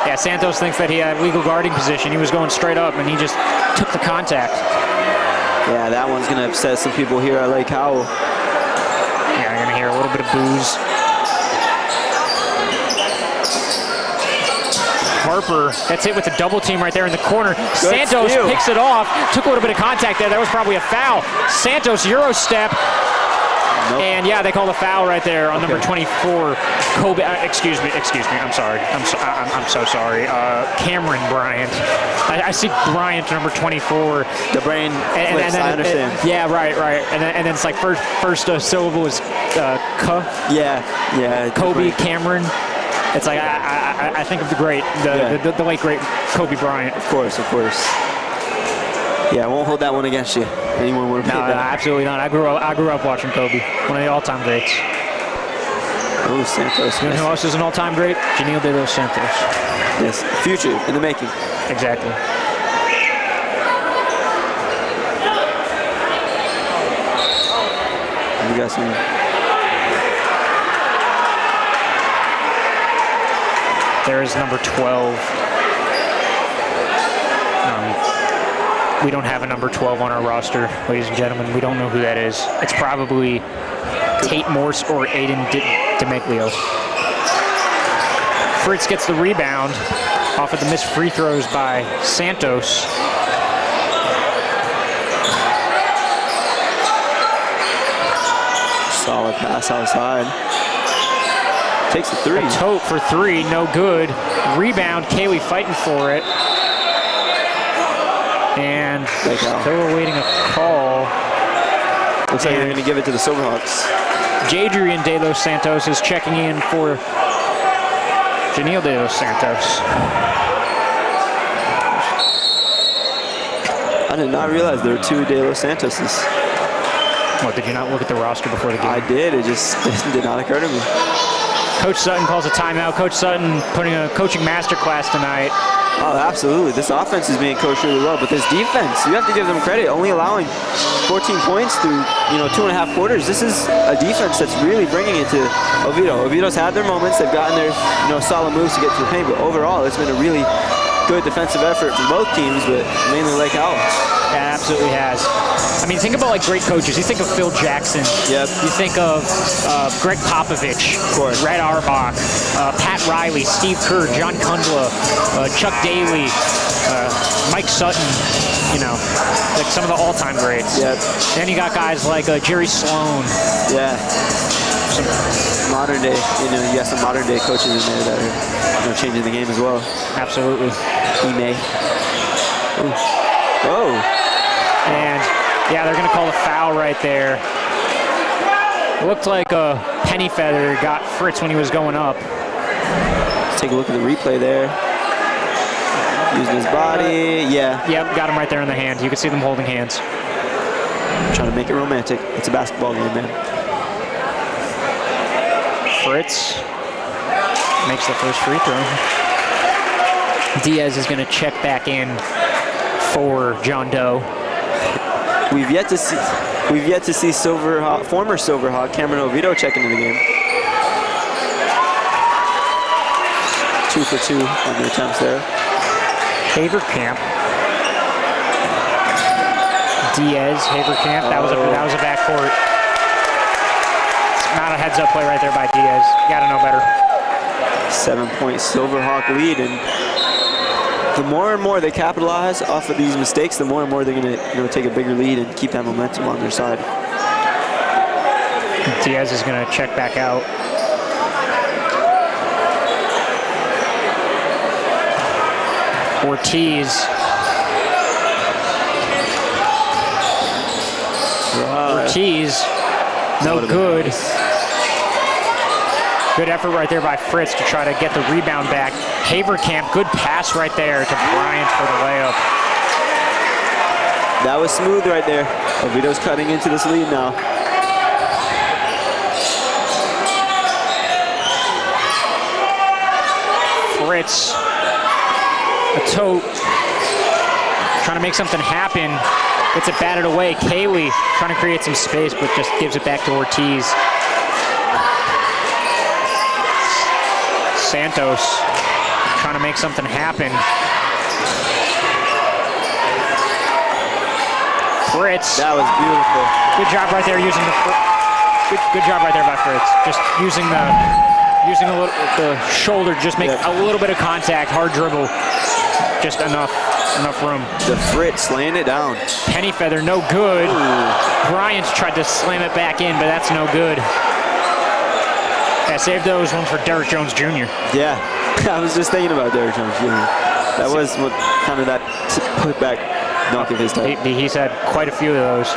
Yeah, Santos thinks that he had legal guarding position. He was going straight up, and he just took the contact. Yeah, that one's going to upset some people here at Lake Howell. Yeah, I'm going to hear a little bit of booze. Harper, that's it with the double team right there in the corner. Santos steal. picks it off, took a little bit of contact there. That was probably a foul. Santos Euro step. Nope. And yeah, they called a foul right there on number 24, Kobe. Excuse me. I'm sorry. I'm so sorry. Cameron Bryant. I see Bryant number 24. The brain flips, I understand. Yeah, right. And then it's like first syllable is K. Yeah. Kobe Cameron. It's like I think of the late great Kobe Bryant. Of course. Yeah, I won't hold that one against you. Anyone would have No, paid that. absolutely not. I grew up watching Kobe, one of the all-time greats. Oh, Santos. You know who else is an all-time great? Janil De Los Santos. Yes, future in the making. Exactly. We got some. There is number 12. We don't have a number 12 on our roster, ladies and gentlemen. We don't know who that is. It's probably Tate Morse or Aiden DeMeglio. Fritz gets the rebound off of the missed free throws by Santos. Solid pass outside. Takes the three. A tote for three, no good. Rebound, Kaylee fighting for it. And still awaiting a call. Looks like they're going to give it to the Silverhawks. Jadrian De Los Santos is checking in for Janil De Los Santos. I did not realize there were two De Los Santoses. What, did you not look at the roster before the game? I did. It just did not occur to me. Coach Sutton calls a timeout. Coach Sutton putting a coaching masterclass tonight. Oh, absolutely. This offense is being coached really well, but this defense, you have to give them credit. Only allowing 14 points through 2.5 quarters. This is a defense that's really bringing it to Oviedo. Oviedo's had their moments. They've gotten their solid moves to get to the paint, but overall, it's been a really good defensive effort from both teams, but mainly Lake Howell. Yeah, it absolutely has. I mean, think about like great coaches. You think of Phil Jackson. Yep. You think of Greg Popovich, of course. Red Auerbach, Pat Riley, Steve Kerr, John Kundla, Chuck Daly, Mike Sutton. Like some of the all-time greats. Yep. Then you got guys like Jerry Sloan. Yeah. Some modern day, you got some modern day coaches in there that are changing the game as well. Absolutely. Ime. Oh. And yeah, they're going to call the foul right there. It looked like Penny Feather got Fritz when he was going up. Let's take a look at the replay there. Using his body, yeah. Yep, got him right there in the hand. You can see them holding hands. Trying to make it romantic. It's a basketball game, man. Fritz makes the first free throw. Diaz is going to check back in for John Doe. We've yet to see former Silverhawk Cameron Oviedo check into the game. 2 for 2 on the attempts there. Haverkamp. Diaz, Haverkamp. That was a backcourt. Not a heads-up play right there by Diaz. You gotta know better. 7-point Silverhawk lead, and the more and more they capitalize off of these mistakes, the more and more they're gonna take a bigger lead and keep that momentum on their side. Diaz is gonna check back out. Ortiz. Ortiz, no good. Good effort right there by Fritz to try to get the rebound back. Haverkamp, good pass right there to Bryant for the layup. That was smooth right there. Oviedo's cutting into this lead now. Fritz, a tote, trying to make something happen. Gets it batted away. Kaylee trying to create some space, but just gives it back to Ortiz. Santos trying to make something happen. Fritz. That was beautiful. Good job right there using the. Good job right there by Fritz. Just using the shoulder, just make a little bit of contact, hard dribble, just enough room. The Fritz laying it down. Penny feather, no good. Bryant tried to slam it back in, but that's no good. Yeah, save those one for Derrick Jones Jr. Yeah, I was just thinking about Derrick Jones Jr. That was what kind of that putback dunk of his type. He's had quite a few of those.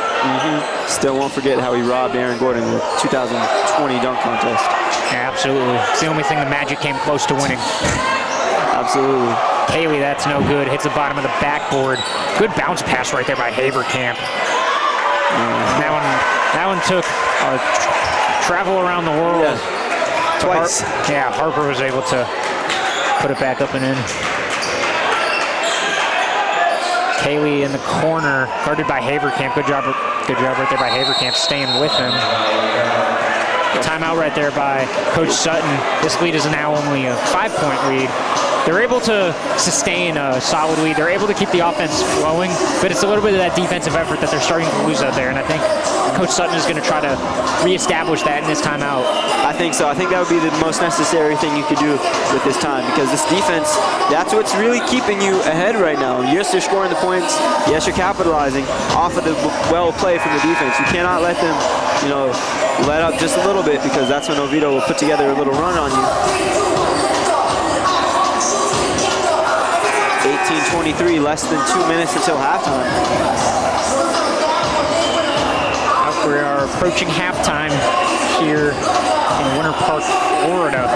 Still won't forget how he robbed Aaron Gordon in the 2020 dunk contest. Yeah, absolutely. It's the only thing the Magic came close to winning. Absolutely. Haley, that's no good. Hits the bottom of the backboard. Good bounce pass right there by Haverkamp. That one took travel around the world. Yeah. Twice. Harper was able to put it back up and in. Haley in the corner, guarded by Haverkamp. Good job right there by Haverkamp, staying with him. Timeout right there by Coach Sutton. This lead is now only a 5-point lead. They're able to sustain a solid lead. They're able to keep the offense flowing, but it's a little bit of that defensive effort that they're starting to lose out there, and I think Coach Sutton is going to try to reestablish that in this timeout. I think so. I think that would be the most necessary thing you could do with this time, because this defense, that's what's really keeping you ahead right now. Yes, you're scoring the points. Yes, you're capitalizing off of the well play from the defense. You cannot let them, let up just a little bit, because that's when Oviedo will put together a little run on you. 18-23, less than 2 minutes until halftime. We are approaching halftime here in Winter Park, Florida.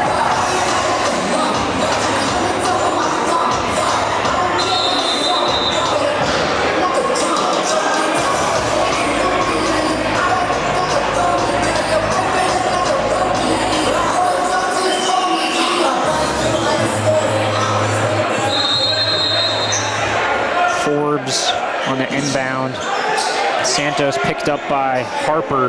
Forbes on the inbound. Santos picked up by Harper.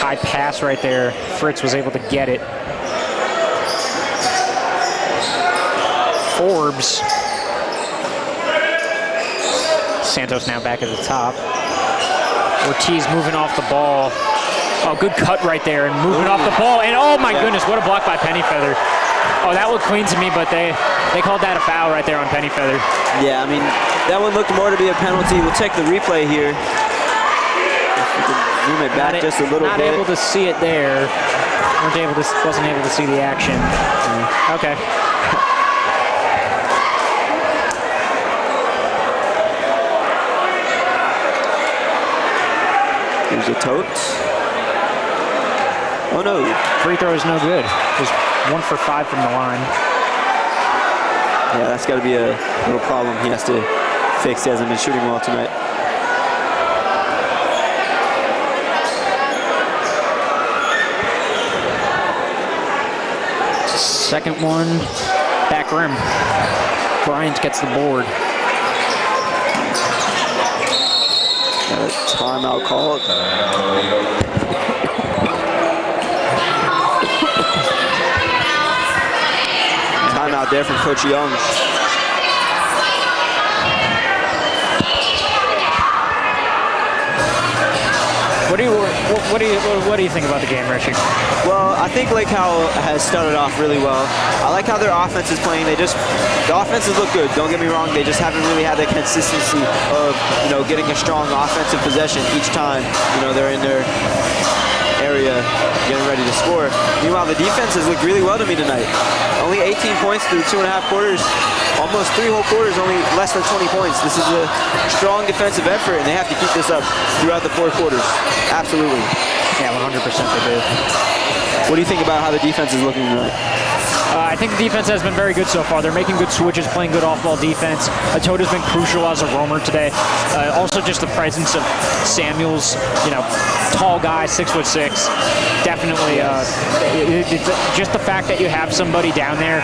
High pass right there. Fritz was able to get it. Forbes. Santos now back at the top. Ortiz moving off the ball. Oh, good cut right there and moving off the ball. And oh my goodness, what a block by Pennyfeather. Oh, that looked clean to me, but they called that a foul right there on Pennyfeather. Yeah, I mean, that one looked more to be a penalty. We'll check the replay here. Zoom it back just a little bit. Not able to see it there. Wasn't able to see the action. Okay. Here's a tote. Oh no. Free throw is no good. Just 1 for 5 from the line. Yeah, that's got to be a little problem he has to fix. He hasn't been shooting well tonight. Second one, back rim. Bryant gets the board. Got a timeout called. Timeout there from Coach Young. What do you think about the game, Richie? Well, I think Lake Howell has started off really well. I like how their offense is playing. The offenses look good. Don't get me wrong. They just haven't really had that consistency of getting a strong offensive possession each time they're in their area getting ready to score. Meanwhile, the defense has looked really well to me tonight. Only 18 points through 2.5 quarters. Almost 3 whole quarters, only less than 20 points. This is a strong defensive effort, and they have to keep this up throughout the 4 quarters. Absolutely. Yeah, 100% they do. What do you think about how the defense is looking tonight? I think the defense has been very good so far. They're making good switches, playing good off-ball defense. Atota's been crucial as a roamer today. Also, just the presence of Samuels, tall guy, 6'6". Definitely, just the fact that you have somebody down there.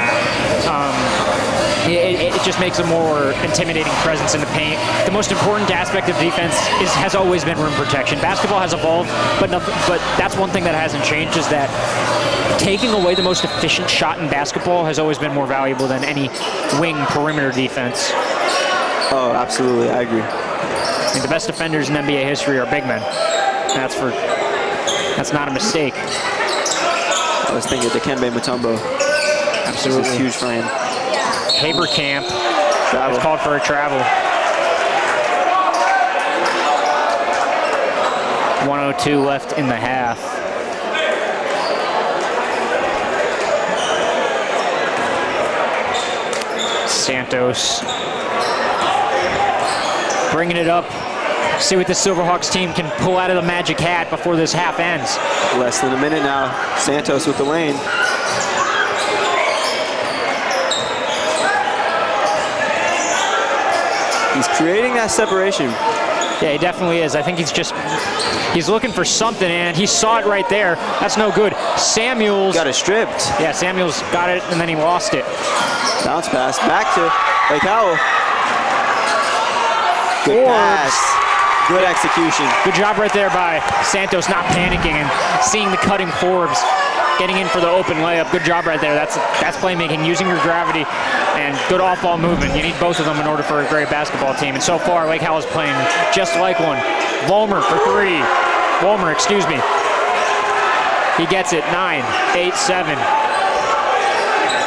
It just makes a more intimidating presence in the paint. The most important aspect of defense has always been rim protection. Basketball has evolved, but that's one thing that hasn't changed, is that taking away the most efficient shot in basketball has always been more valuable than any wing perimeter defense. Oh, absolutely. I agree. I mean, the best defenders in NBA history are big men. That's not a mistake. I was thinking Dikembe Mutombo. Absolutely. This is huge for him. Haber camp. Travel. It's called for a travel. 1:02 left in the half. Santos bringing it up. See what the Silverhawks team can pull out of the magic hat before this half ends. Less than a minute now. Santos with the lane. He's creating that separation. Yeah, he definitely is. I think he's looking for something, and he saw it right there. That's no good. Samuels got it stripped. Yeah, Samuels got it, and then he lost it. Bounce pass back to Howell. Good pass. Good execution. Good job right there by Santos, not panicking and seeing the cutting Forbes, getting in for the open layup. Good job right there. That's playmaking, using your gravity, and good off-ball movement. You need both of them in order for a great basketball team. And so far, Lake Howell is playing just like one. Volmer for three. Volmer, excuse me. He gets it. 9, 8, 7.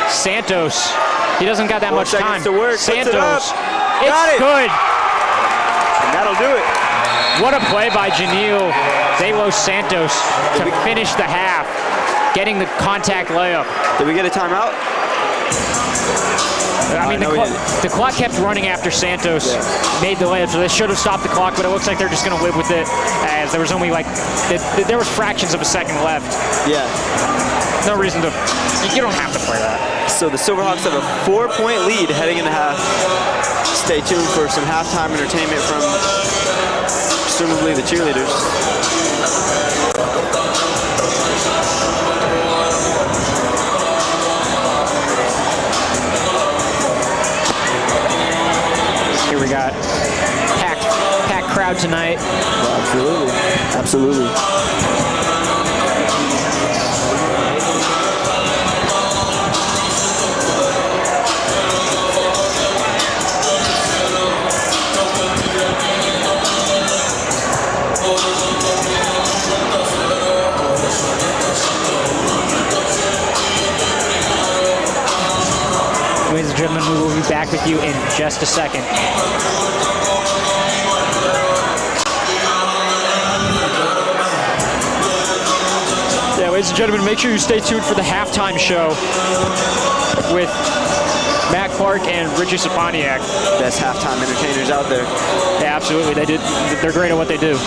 Santos. He doesn't got that much time. To work. Santos. It's good. And that'll do it. What a play by Janil De Los Santos to finish the half, getting the contact layup. Did we get a timeout? I mean, the clock kept running after Santos made the layup, so they should have stopped the clock, but it looks like they're just going to live with it, as there was only there was fractions of a second left. Yeah. No reason to, you don't have to play that. So the Silverhawks have a 4-point lead heading into half. Stay tuned for some halftime entertainment from presumably the cheerleaders. Here we got packed crowd tonight. Well, absolutely. Ladies and gentlemen, we will be back with you in just a second. Yeah, ladies and gentlemen, make sure you stay tuned for the halftime show with Matt Clark and Richie Saponiak. Best halftime entertainers out there. Yeah, absolutely. They're great at what they do.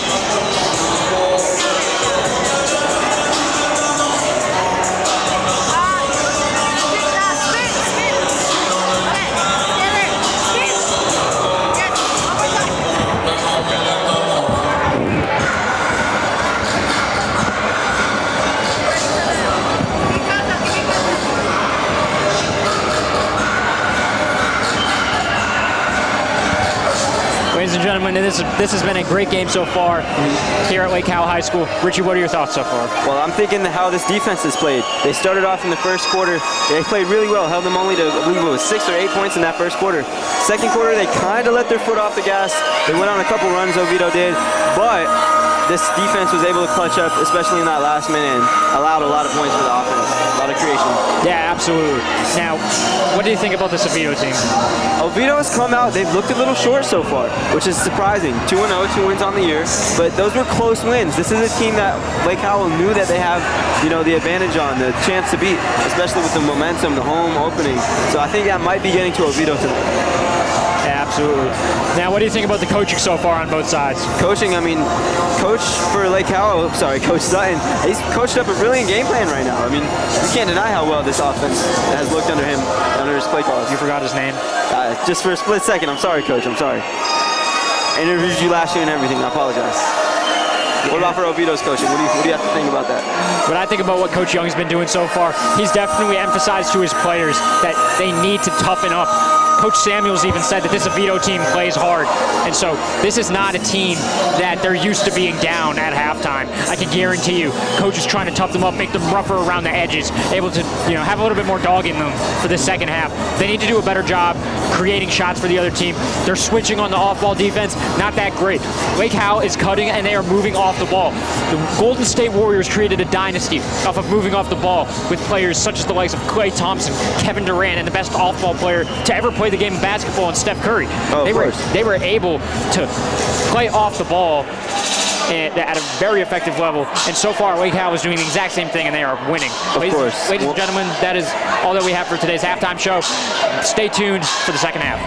Ladies and gentlemen, this has been a great game so far here at Lake Howell High School. Richie, what are your thoughts so far? Well, I'm thinking how this defense has played. They started off in the first quarter. They played really well, held them only to, I believe it was 6 or 8 points in that first quarter. Second quarter, they kind of let their foot off the gas. They went on a couple runs, Oviedo did, but this defense was able to clutch up, especially in that last minute, and allowed a lot of points for the offense, a lot of creation. Yeah, absolutely. Now, what do you think about this Oviedo team? Oviedo has come out, they've looked a little short so far, which is surprising. 2-0, 2 wins on the year, but those were close wins. This is a team that Lake Howell knew that they have, the advantage on, the chance to beat, especially with the momentum, the home opening. So I think that might be getting to Oviedo tonight. Yeah, absolutely. Now, what do you think about the coaching so far on both sides? Coaching, I mean, coach for Lake Howell, sorry, Coach Sutton, he's coached up a brilliant game plan right now. I mean, you can't deny how well this offense has looked under him, under his play calls. You forgot his name? Just for a split second, I'm sorry, Coach, I'm sorry. I interviewed you last year and everything, I apologize. What about for Oviedo's coaching? What do you have to think about that? When I think about what Coach Young's been doing so far, he's definitely emphasized to his players that they need to toughen up. Coach Samuels even said that this Oviedo team plays hard, and so this is not a team that they're used to being down at halftime. I can guarantee you, Coach is trying to tough them up, make them rougher around the edges, able to have a little bit more dog in them for the second half. They need to do a better job creating shots for the other team. They're switching on the off-ball defense, not that great. Lake Howell is cutting, and they are moving off the ball. The Golden State Warriors created a dynasty off of moving off the ball with players such as the likes of Klay Thompson, Kevin Durant, and the best off-ball player to ever play the game of basketball, and Steph Curry. They were able to play off the ball at a very effective level, and so far Lake Howell is doing the exact same thing, and they are winning. Ladies and gentlemen, that is all that we have for today's halftime show. Stay tuned for the second half.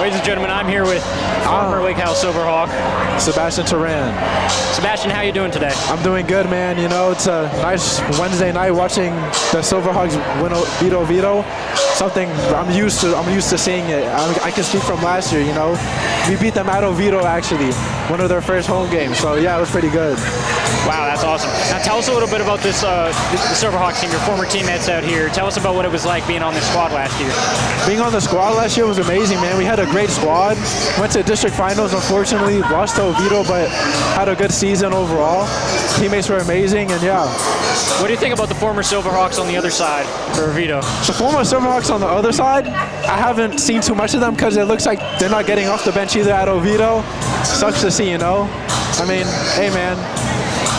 Ladies and gentlemen, I'm here with former Lake Howell Silverhawk, Sebastian Turan. Sebastian, how you doing today? I'm doing good, man. You know, it's a nice Wednesday night watching the Silverhawks beat Oviedo. Something I'm used to seeing it. I can speak from last year. You know, we beat them at Oviedo actually, one of their first home games. So yeah, it was pretty good. Wow, that's awesome. Now tell us a little bit about this the Silverhawks team, your former teammates out here. Tell us about what it was like being on this squad last year. Being on the squad last year was amazing, man. We had a great squad. Went to district finals, unfortunately, lost to Oviedo, but had a good season overall. Teammates were amazing, and yeah. What do you think about the former Silverhawks on the other side for Oviedo? The former Silverhawks on the other side, I haven't seen too much of them because it looks like they're not getting off the bench either at Oviedo. Sucks to see, you know. I mean, hey, man.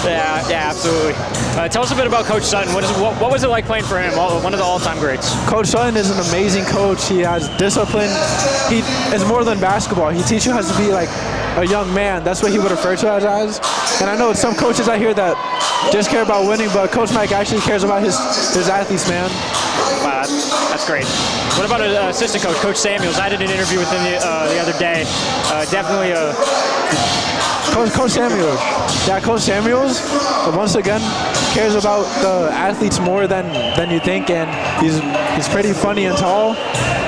Yeah, absolutely. Tell us a bit about Coach Sutton. What was it like playing for him? One of the all-time greats. Coach Sutton is an amazing coach. He has discipline. He is more than basketball. He teaches you how to be like a young man. That's what he would refer to as. And I know some coaches out here that just care about winning, but Coach Mike actually cares about his athletes, man. Wow, that's great. What about assistant coach, Coach Samuels? I did an interview with him the other day. Definitely Coach Samuels. Yeah, Coach Samuels, once again, cares about the athletes more than you think, and he's pretty funny and tall.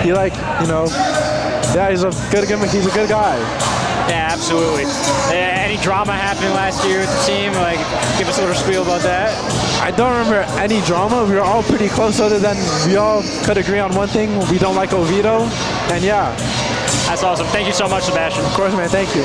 He he's a good guy. Yeah, absolutely. Any drama happening last year with the team? Like, give us a little spiel about that. I don't remember any drama. We were all pretty close, other than we all could agree on one thing: we don't like Oviedo, and yeah. That's awesome. Thank you so much, Sebastian. Of course, man. Thank you.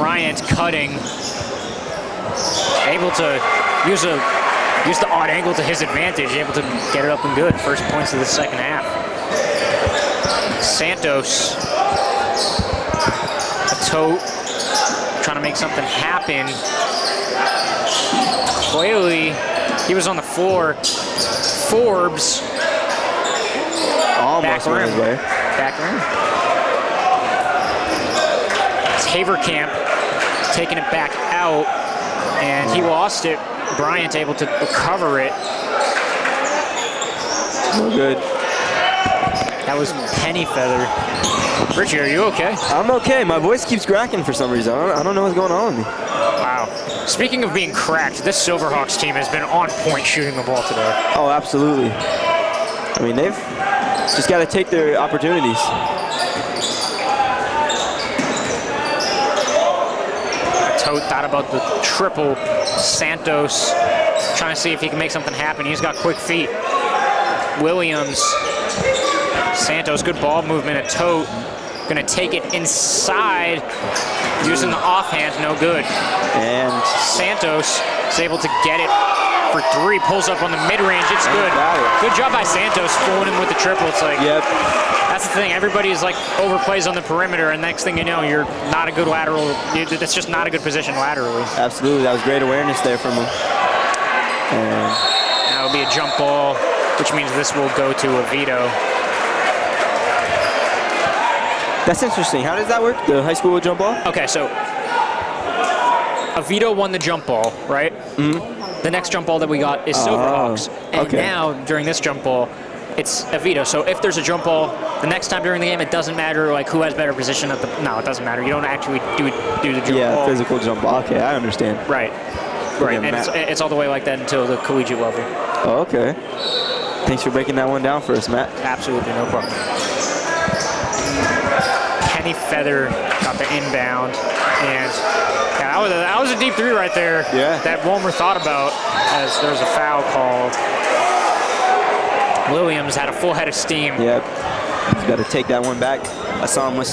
Bryant cutting, able to use the odd angle to his advantage, able to get it up and good. First points of the second half. Santos, a tote, trying to make something happen. Clearly, he was on the floor. Forbes, Almost went his way. back rim. It's Haverkamp taking it back out, and he lost it. Bryant able to recover it. No good. That was penny feather. Richie, are you okay? I'm okay. My voice keeps cracking for some reason. I don't know what's going on with me. Wow. Speaking of being cracked, this Silverhawks team has been on point shooting the ball today. Oh, absolutely. I mean, they've just got to take their opportunities. Tote thought about the triple. Santos trying to see if he can make something happen. He's got quick feet. Williams. Santos, good ball movement. A Tote gonna take it inside. Using the offhand, no good. And Santos is able to get it for three. Pulls up on the mid-range. It's good. Good job by Santos fooling him with the triple. It's like, yep. That's the thing. Everybody's like overplays on the perimeter, and next thing you know, you're not a good lateral. That's just not a good position laterally. Absolutely. That was great awareness there from him. And that will be a jump ball, which means this will go to Oviedo. that's interesting. How does that work? The high school jump ball? Okay, so Oviedo won the jump ball, right? Mm-hmm. The next jump ball that we got is Silverhawks. And okay. now, during this jump ball, it's Oviedo. So if there's a jump ball, the next time during the game, it doesn't matter like who has better position at the. No, it doesn't matter. You don't actually do the jump ball. Yeah, physical jump ball. Okay, I understand. Right. Right, and it's all the way like that until the collegiate level. Oh, okay. Thanks for breaking that one down for us, Matt. Absolutely, no problem. Penny Feather got the inbound, and yeah, that was a deep three right there. Yeah. That Wilmer thought about as there was a foul called. Williams had a full head of steam. Yep. He's got to take that one back. I saw him with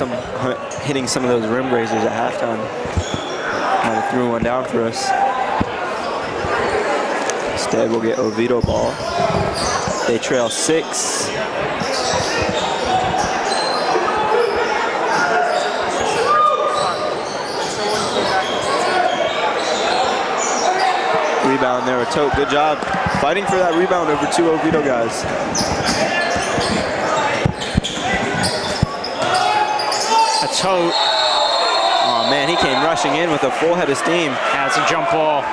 hitting some of those rim grazers at halftime. Might have threw one down for us. Instead, we'll get Oviedo ball. They trail 6. Rebound there, a Tote. Good job fighting for that rebound over 2 Oviedo guys. A Tote. Oh man, he came rushing in with a full head of steam. That's a jump ball.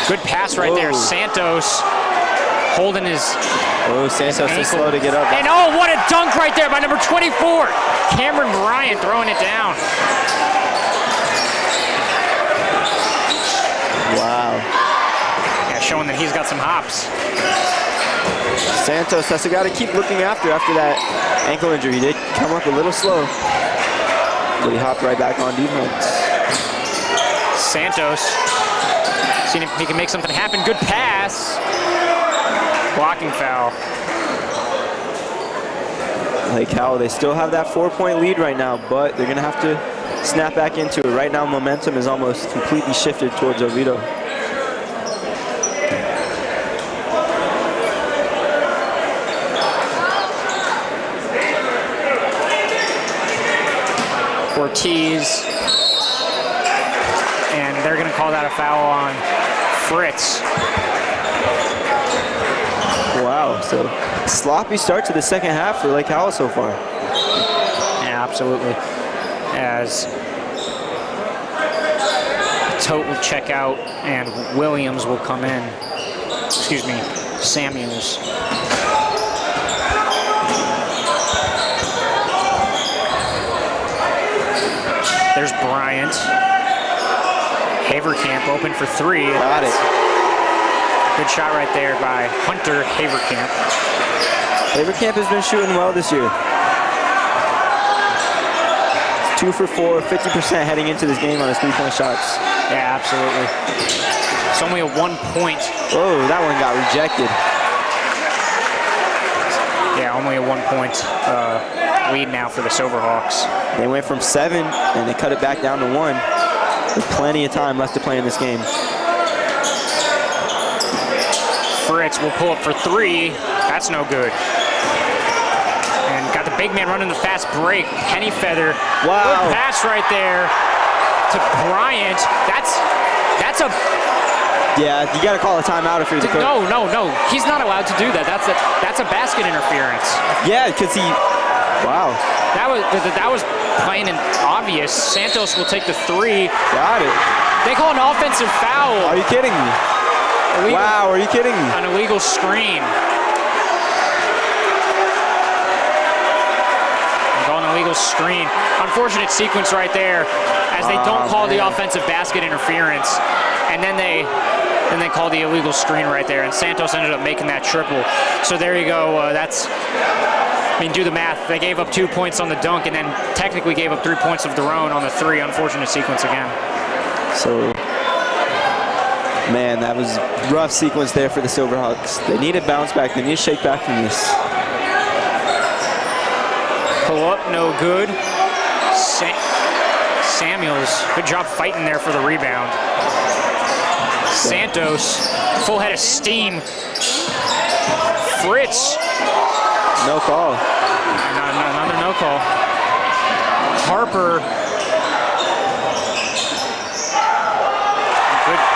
Good pass right there. Santos holding his Santos is slow to get up. And oh, what a dunk right there by number 24. Cameron Bryant throwing it down. Wow. Yeah, showing that he's got some hops. Santos has got to keep looking after that ankle injury. He did come up a little slow, but he hopped right back on defense. Santos, seeing if he can make something happen. Good pass. Blocking foul. Like Howell, they still have that 4-point lead right now, but they're going to have to snap back into it. Right now, momentum is almost completely shifted towards Oviedo. Ortiz. And they're going to call that a foul on Fritz. Wow, so sloppy start to the second half for Lake Howell so far. Yeah, absolutely. As Tote will check out and Williams will come in. Excuse me, Samuels. There's Bryant. Haverkamp open for 3. Got it. Good shot right there by Hunter Haverkamp. Haverkamp has been shooting well this year. 2 for 4, 50% heading into this game on his three-point shots. Yeah, absolutely. It's only a 1 point. Oh, that one got rejected. Yeah, only a 1 point lead now for the Silverhawks. They went from 7 and they cut it back down to 1 with plenty of time left to play in this game. Fritz will pull up for 3. That's no good. And got the big man running the fast break. Pennyfeather. Wow. Good pass right there to Bryant. That's a... Yeah, you got to call a timeout if you're the coach. No. He's not allowed to do that. That's a basket interference. Yeah, because he... Wow. That was plain and obvious. Santos will take the 3. Got it. They call an offensive foul. Are you kidding me? Illegal, wow, are you kidding me? an illegal screen. An illegal screen. Unfortunate sequence right there, as they don't call the offensive basket interference, and then they call the illegal screen right there, and Santos ended up making that triple. So there you go. I mean, do the math. They gave up 2 points on the dunk, and then technically gave up 3 points of their own on the 3. Unfortunate sequence again. So, man, that was a rough sequence there for the Silverhawks. They need a bounce back. They need to shake back from this. Pull up, no good. Samuels, good job fighting there for the rebound. Santos, full head of steam. Fritz. No call. Another no call. Harper.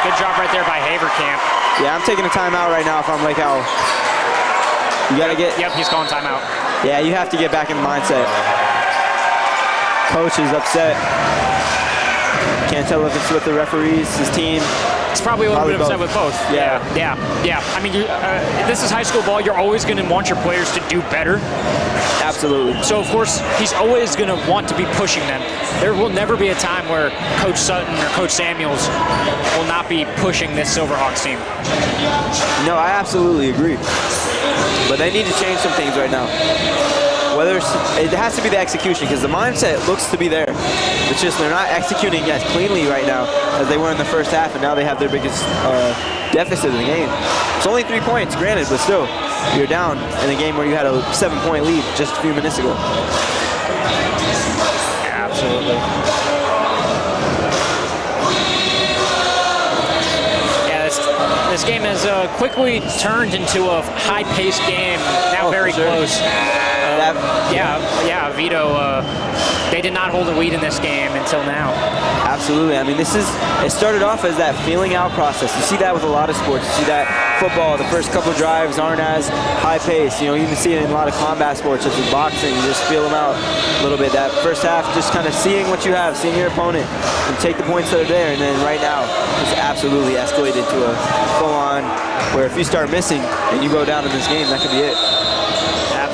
Good job right there by Haverkamp. Yeah, I'm taking a timeout right now if I'm Lake Howell. You got to get... Yep, he's calling timeout. Yeah, you have to get back in the mindset. Coach is upset. Can't tell if it's with the referees, his team. It's probably a little bit upset with both. Yeah. I mean, this is high school ball. You're always going to want your players to do better. Absolutely. So, of course, he's always going to want to be pushing them. There will never be a time where Coach Sutton or Coach Samuels will not be pushing this Silverhawks team. No, I absolutely agree. But they need to change some things right now. Whether it has to be the execution, because the mindset looks to be there. It's just they're not executing as cleanly right now as they were in the first half, and now they have their biggest deficit in the game. It's only 3 points, granted, but still, you're down in a game where you had a 7-point lead just a few minutes ago. Absolutely. Yeah, this game has quickly turned into a high-paced game. Now very close. Yeah, Oviedo, they did not hold a lead in this game until now. Absolutely. I mean, it started off as that feeling out process. You see that with a lot of sports. You see that football, the first couple drives aren't as high pace. You know, you can see it in a lot of combat sports such as boxing. You just feel them out a little bit. That first half, just kind of seeing what you have, seeing your opponent, and take the points that are there. And then right now, it's absolutely escalated to a full-on where if you start missing and you go down in this game, that could be it.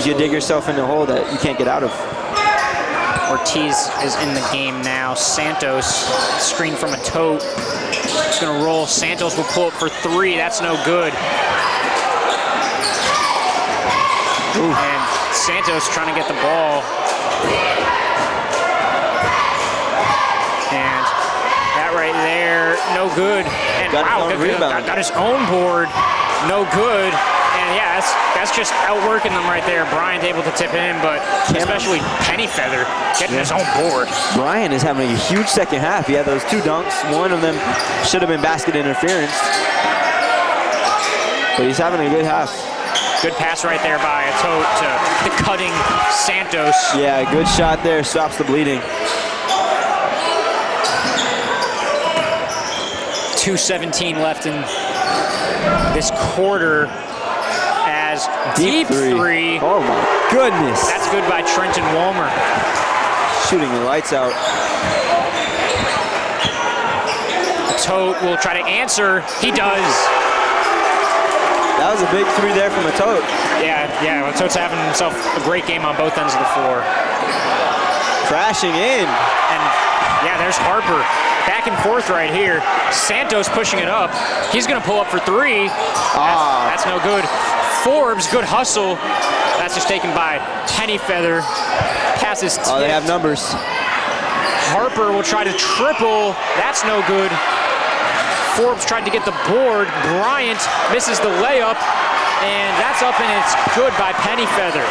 You dig yourself in a hole that you can't get out of. Ortiz is in the game now. Santos, screen from a tote. It's going to roll. Santos will pull up for 3. That's no good. Ooh. And Santos trying to get the ball. And that right there, no good. And wow, got his own board. No good. And yeah, that's just outworking them right there. Bryant able to tip in, but especially Pennyfeather getting his own board. Bryant is having a huge second half. He had those 2 dunks. One of them should have been basket interference. But he's having a good half. Good pass right there by a tote to the cutting Santos. Yeah, good shot there. Stops the bleeding. 2:17 left in this quarter. Deep three. Oh my goodness. That's good by Trenton Walmer. Shooting the lights out. Tote will try to answer. He does. That was a big 3 there from a Tote. Yeah. Well, Tote's having himself a great game on both ends of the floor. Crashing in. And yeah, Here's Harper. Back and forth right here. Santos pushing it up. He's going to pull up for three. That's no good. Forbes, good hustle. That's just taken by Pennyfeather. Passes tipped. Oh, they have numbers. Harper will try to triple. That's no good. Forbes tried to get the board. Bryant misses the layup. And that's up and it's good by Pennyfeather.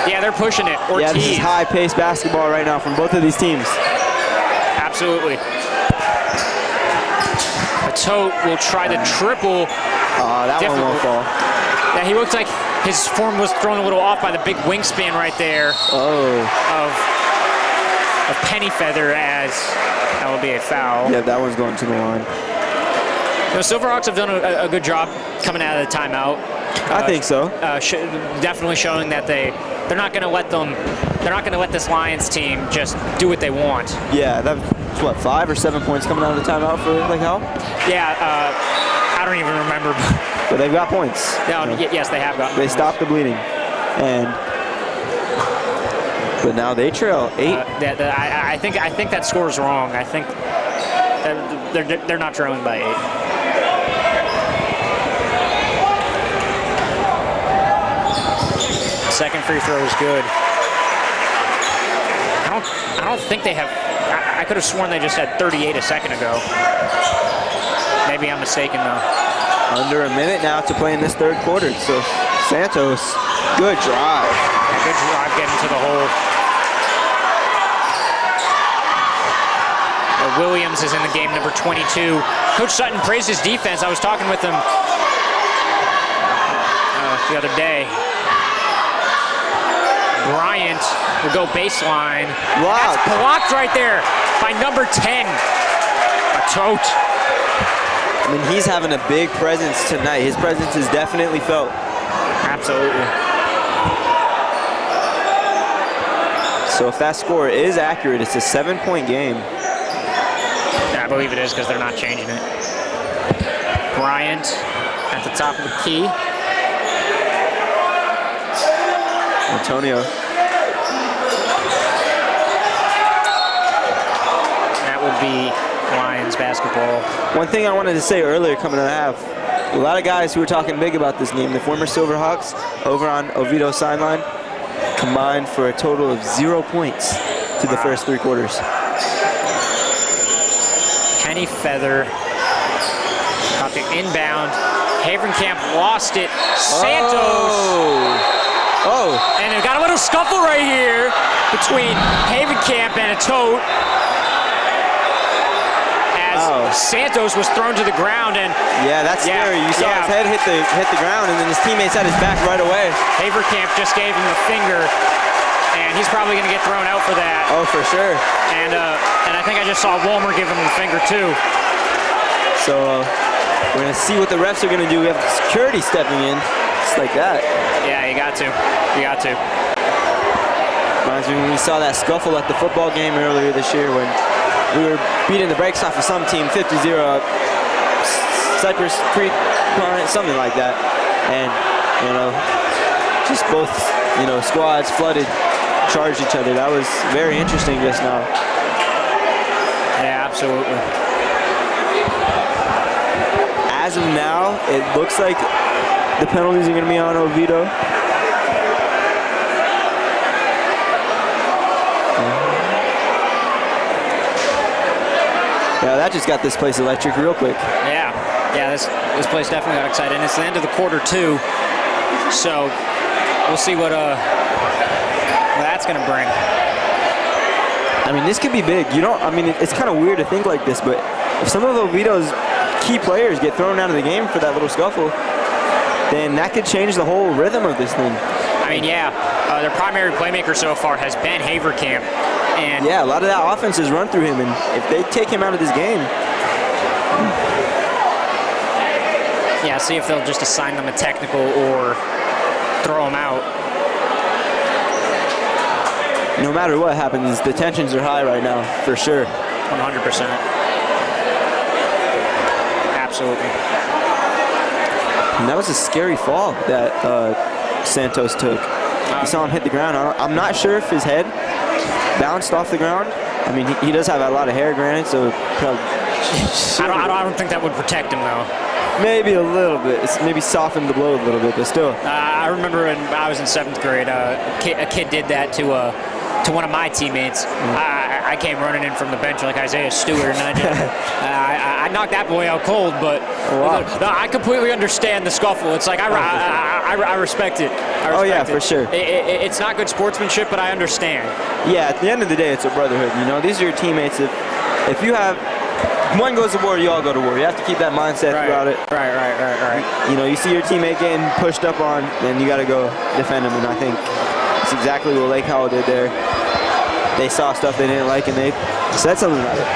Yeah, they're pushing it. Ortiz. Yeah, this is high-paced basketball right now from both of these teams. Absolutely. Tote will try to triple. That one won't fall. Yeah, he looked like his form was thrown a little off by the big wingspan right there of Pennyfeather, as that will be a foul. Yeah, that one's going to the line. The Silverhawks have done a good job coming out of the timeout. I think so. Definitely showing that they're not going to let this Lions team just do what they want. Yeah, that's what, 5 or 7 points coming out of the timeout for Howell? Yeah, I don't even remember. But they've got points. No, yes, they have got. They stopped the bleeding, but now they trail 8. I think that score is wrong. I think they're not trailing by 8. Second free throw is good. I don't think they have. I could have sworn they just had 38 a second ago. Maybe I'm mistaken though. Under a minute now to play in this third quarter. So Santos, good drive. Yeah, good drive getting to the hole. Williams is in the game, number 22. Coach Sutton praised his defense. I was talking with him the other day. Bryant will go baseline. Wow. That's blocked right there by number 10, a Tote. I mean, he's having a big presence tonight. His presence is definitely felt. Absolutely. So if that score is accurate, it's a 7-point game. Yeah, I believe it is because they're not changing it. Bryant at the top of the key. Antonio. That would be Lions basketball. One thing I wanted to say earlier coming to the half, a lot of guys who were talking big about this game, the former Silverhawks over on Oviedo sideline, combined for a total of 0 points to the first 3 quarters. Pennyfeather got the inbound. Havenkamp lost it. Santos. Oh. And they've got a little scuffle right here between Havenkamp and a Tote. As Santos was thrown to the ground, and yeah, that's scary. You saw his head hit the ground, and then his teammates had his back right away. Havenkamp just gave him the finger, and he's probably going to get thrown out for that. Oh, for sure. And I think I just saw Walmer give him the finger too. So we're going to see what the refs are going to do. We have security stepping in, just like that. Yeah, you got to. You got to. Reminds me when we saw that scuffle at the football game earlier this year when we were beating the brakes off of some team, 50-0 up, Cypress Creek, something like that. And, just both, squads flooded, charged each other. That was very interesting just now. Yeah, absolutely. As of now, it looks like the penalties are going to be on Oviedo. Yeah, that just got this place electric real quick. Yeah, this place definitely got excited. And it's the end of the quarter too, so we'll see what that's going to bring. I mean, this could be big. It's kind of weird to think like this, but if some of Oviedo's key players get thrown out of the game for that little scuffle, then that could change the whole rhythm of this thing. I mean, their primary playmaker so far has been Havenkamp. And yeah, a lot of that offense is run through him, and if they take him out of this game. Yeah, see if they'll just assign them a technical or throw them out. No matter what happens, the tensions are high right now, for sure. 100%. Absolutely. And that was a scary fall that Santos took. You saw him hit the ground. I'm not sure if his head bounced off the ground. I mean, he does have a lot of hair, granted, so probably. I don't think that would protect him, though. Maybe a little bit. It's maybe softened the blow a little bit, but still. I remember when I was in 7th grade, a kid did that to one of my teammates. I came running in from the bench like Isaiah Stewart, and I knocked that boy out cold. But I completely understand the scuffle. It's like I respect it. Oh yeah, for sure. It's not good sportsmanship, but I understand. Yeah, at the end of the day, it's a brotherhood. You know, these are your teammates. If you have one goes to war, you all go to war. You have to keep that mindset throughout it. Right. You know, you see your teammate getting pushed up on, then you got to go defend him. And I think it's exactly what Lake Howell did there. They saw stuff they didn't like, and they said something about it.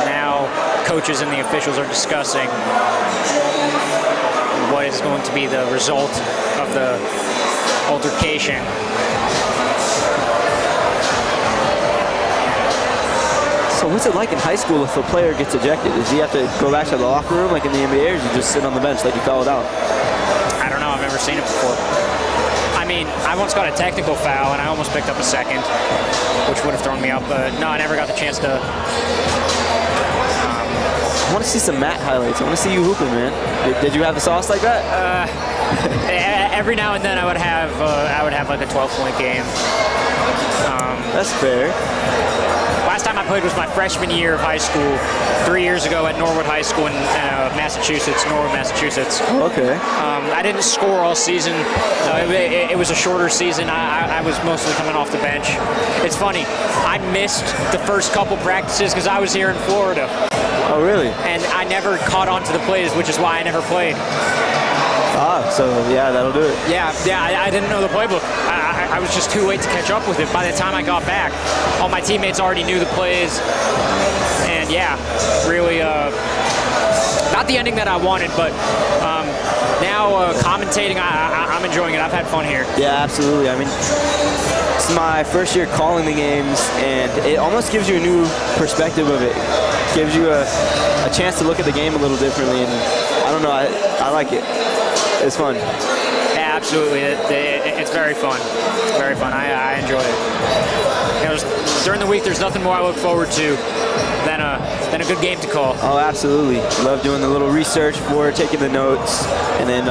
Now, coaches and the officials are discussing what is going to be the result of the altercation. So what's it like in high school if a player gets ejected? Does he have to go back to the locker room like in the NBA, or does he just sit on the bench like he fouled out? I don't know. I've never seen it before. I mean, I once got a technical foul, and I almost picked up a second, which would have thrown me up. But no, I never got the chance to. I want to see some Matt highlights. I want to see you hooping, man. Did you have the sauce like that? Every now and then, I would have like a 12-point game. That's fair. Last time I played was my freshman year of high school, 3 years ago at Norwood High School in Massachusetts, Norwood, Massachusetts. Oh, okay. I didn't score all season. It was a shorter season. I was mostly coming off the bench. It's funny. I missed the first couple practices because I was here in Florida. Oh, really? And I never caught on to the plays, which is why I never played. So yeah, that'll do it. Yeah, I didn't know the playbook. I was just too late to catch up with it. By the time I got back, all my teammates already knew the plays. And yeah, really, not the ending that I wanted, but now commentating, I'm enjoying it. I've had fun here. Yeah, absolutely. I mean, it's my first year calling the games, and it almost gives you a new perspective of it. Gives you a chance to look at the game a little differently, and I don't know, I like it. It's fun. Yeah, absolutely. It's very fun. It's very fun. I enjoy it. You know, during the week, there's nothing more I look forward to than a good game to call. Oh, absolutely. Love doing the little research for it, taking the notes, and then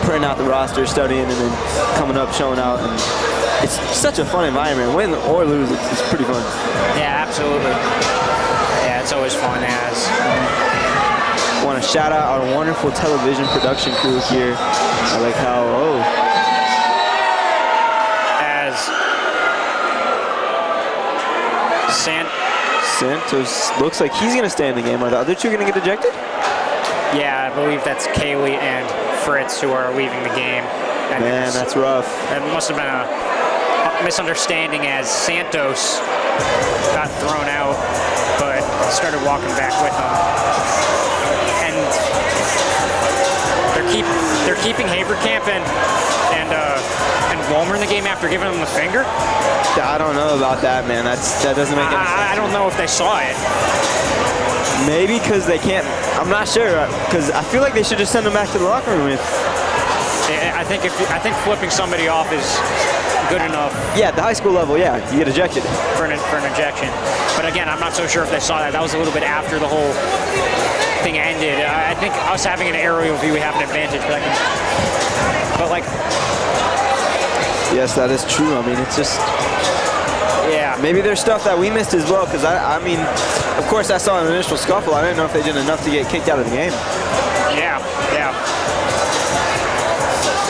printing out the roster, studying, and then coming up, showing out. And it's such a fun environment. Win or lose, it's pretty fun. Yeah, absolutely. Yeah, it's always fun as. I want to shout out our wonderful television production crew here. I like how, Santos looks like he's going to stay in the game. Are the other two going to get ejected? Yeah, I believe that's Kaylee and Fritz who are leaving the game. And man, that's rough. It must have been a misunderstanding as Santos got thrown out, but started walking back with him. And they're keeping Haverkamp and Walmer in the game after giving them the finger. I don't know about that, man. That doesn't make any sense. I don't know if they saw it. Maybe because they can't. I'm not sure, because I feel like they should just send them back to the locker room. I think flipping somebody off is good enough. Yeah, at the high school level, yeah, you get ejected for an ejection. But again, I'm not so sure if they saw that. That was a little bit after the whole thing ended. I think us having an aerial view, we have an advantage. But like. Yes, that is true. I mean, it's just. Yeah. Maybe there's stuff that we missed as well, because I mean, of course I saw an initial scuffle. I didn't know if they did enough to get kicked out of the game. Yeah.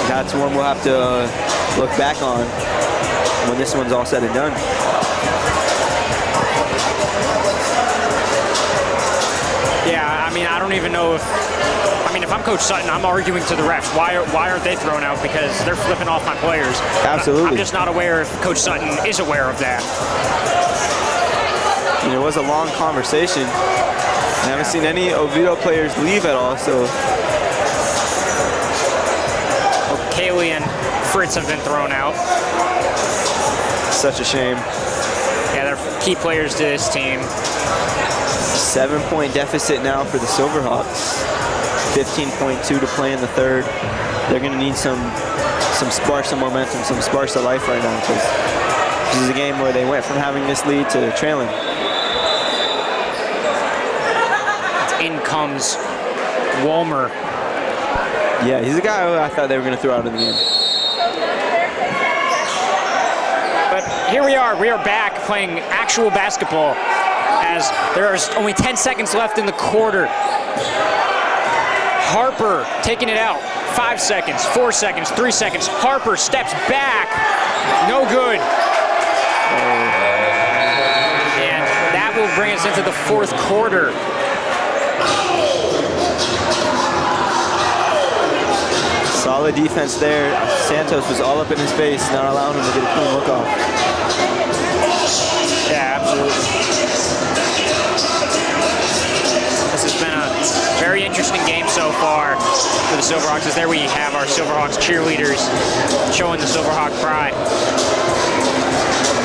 That's one we'll have to look back on when this one's all said and done. Yeah, I mean, I don't even know if I'm Coach Sutton, I'm arguing to the refs. Why aren't they thrown out? Because they're flipping off my players. Absolutely. I'm just not aware if Coach Sutton is aware of that. And it was a long conversation. I haven't seen any Oviedo players leave at all, so. Well, Kaylee and Fritz have been thrown out. Such a shame. Yeah, they're key players to this team. 7-point deficit now for the Silverhawks. 15.2 to play in the third. They're going to need some sparks of momentum, some sparks of life right now, because This is a game where they went from having this lead to trailing. In comes Wolmer. Yeah, he's a guy who I thought they were going to throw out of the game. But here we are back playing actual basketball as there's only 10 seconds left in the quarter. Harper taking it out. 5 seconds, 4 seconds, 3 seconds. Harper steps back. No good. And that will bring us into the fourth quarter. Solid defense there. Santos was all up in his face, not allowing him to get a clean look off. Yeah, absolutely. This has been a very interesting game so far for the Silverhawks, as there we have our Silverhawks cheerleaders showing the Silverhawk pride.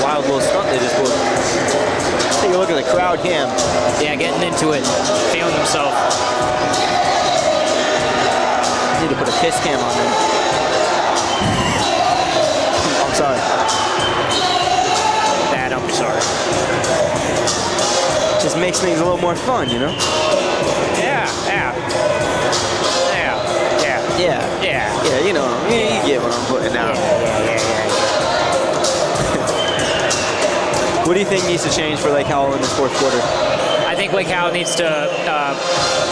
Wild little stunt they just pulled. Take a look at the crowd cam. Yeah, getting into it, feeling themselves. Need to put a piss cam on them. I'm sorry. Dad, I'm sorry. Just makes things a little more fun, you know? Yeah. Yeah, you know, you get what I'm putting down. Yeah. What do you think needs to change for Lake Howell in this fourth quarter? I think Lake Howell needs to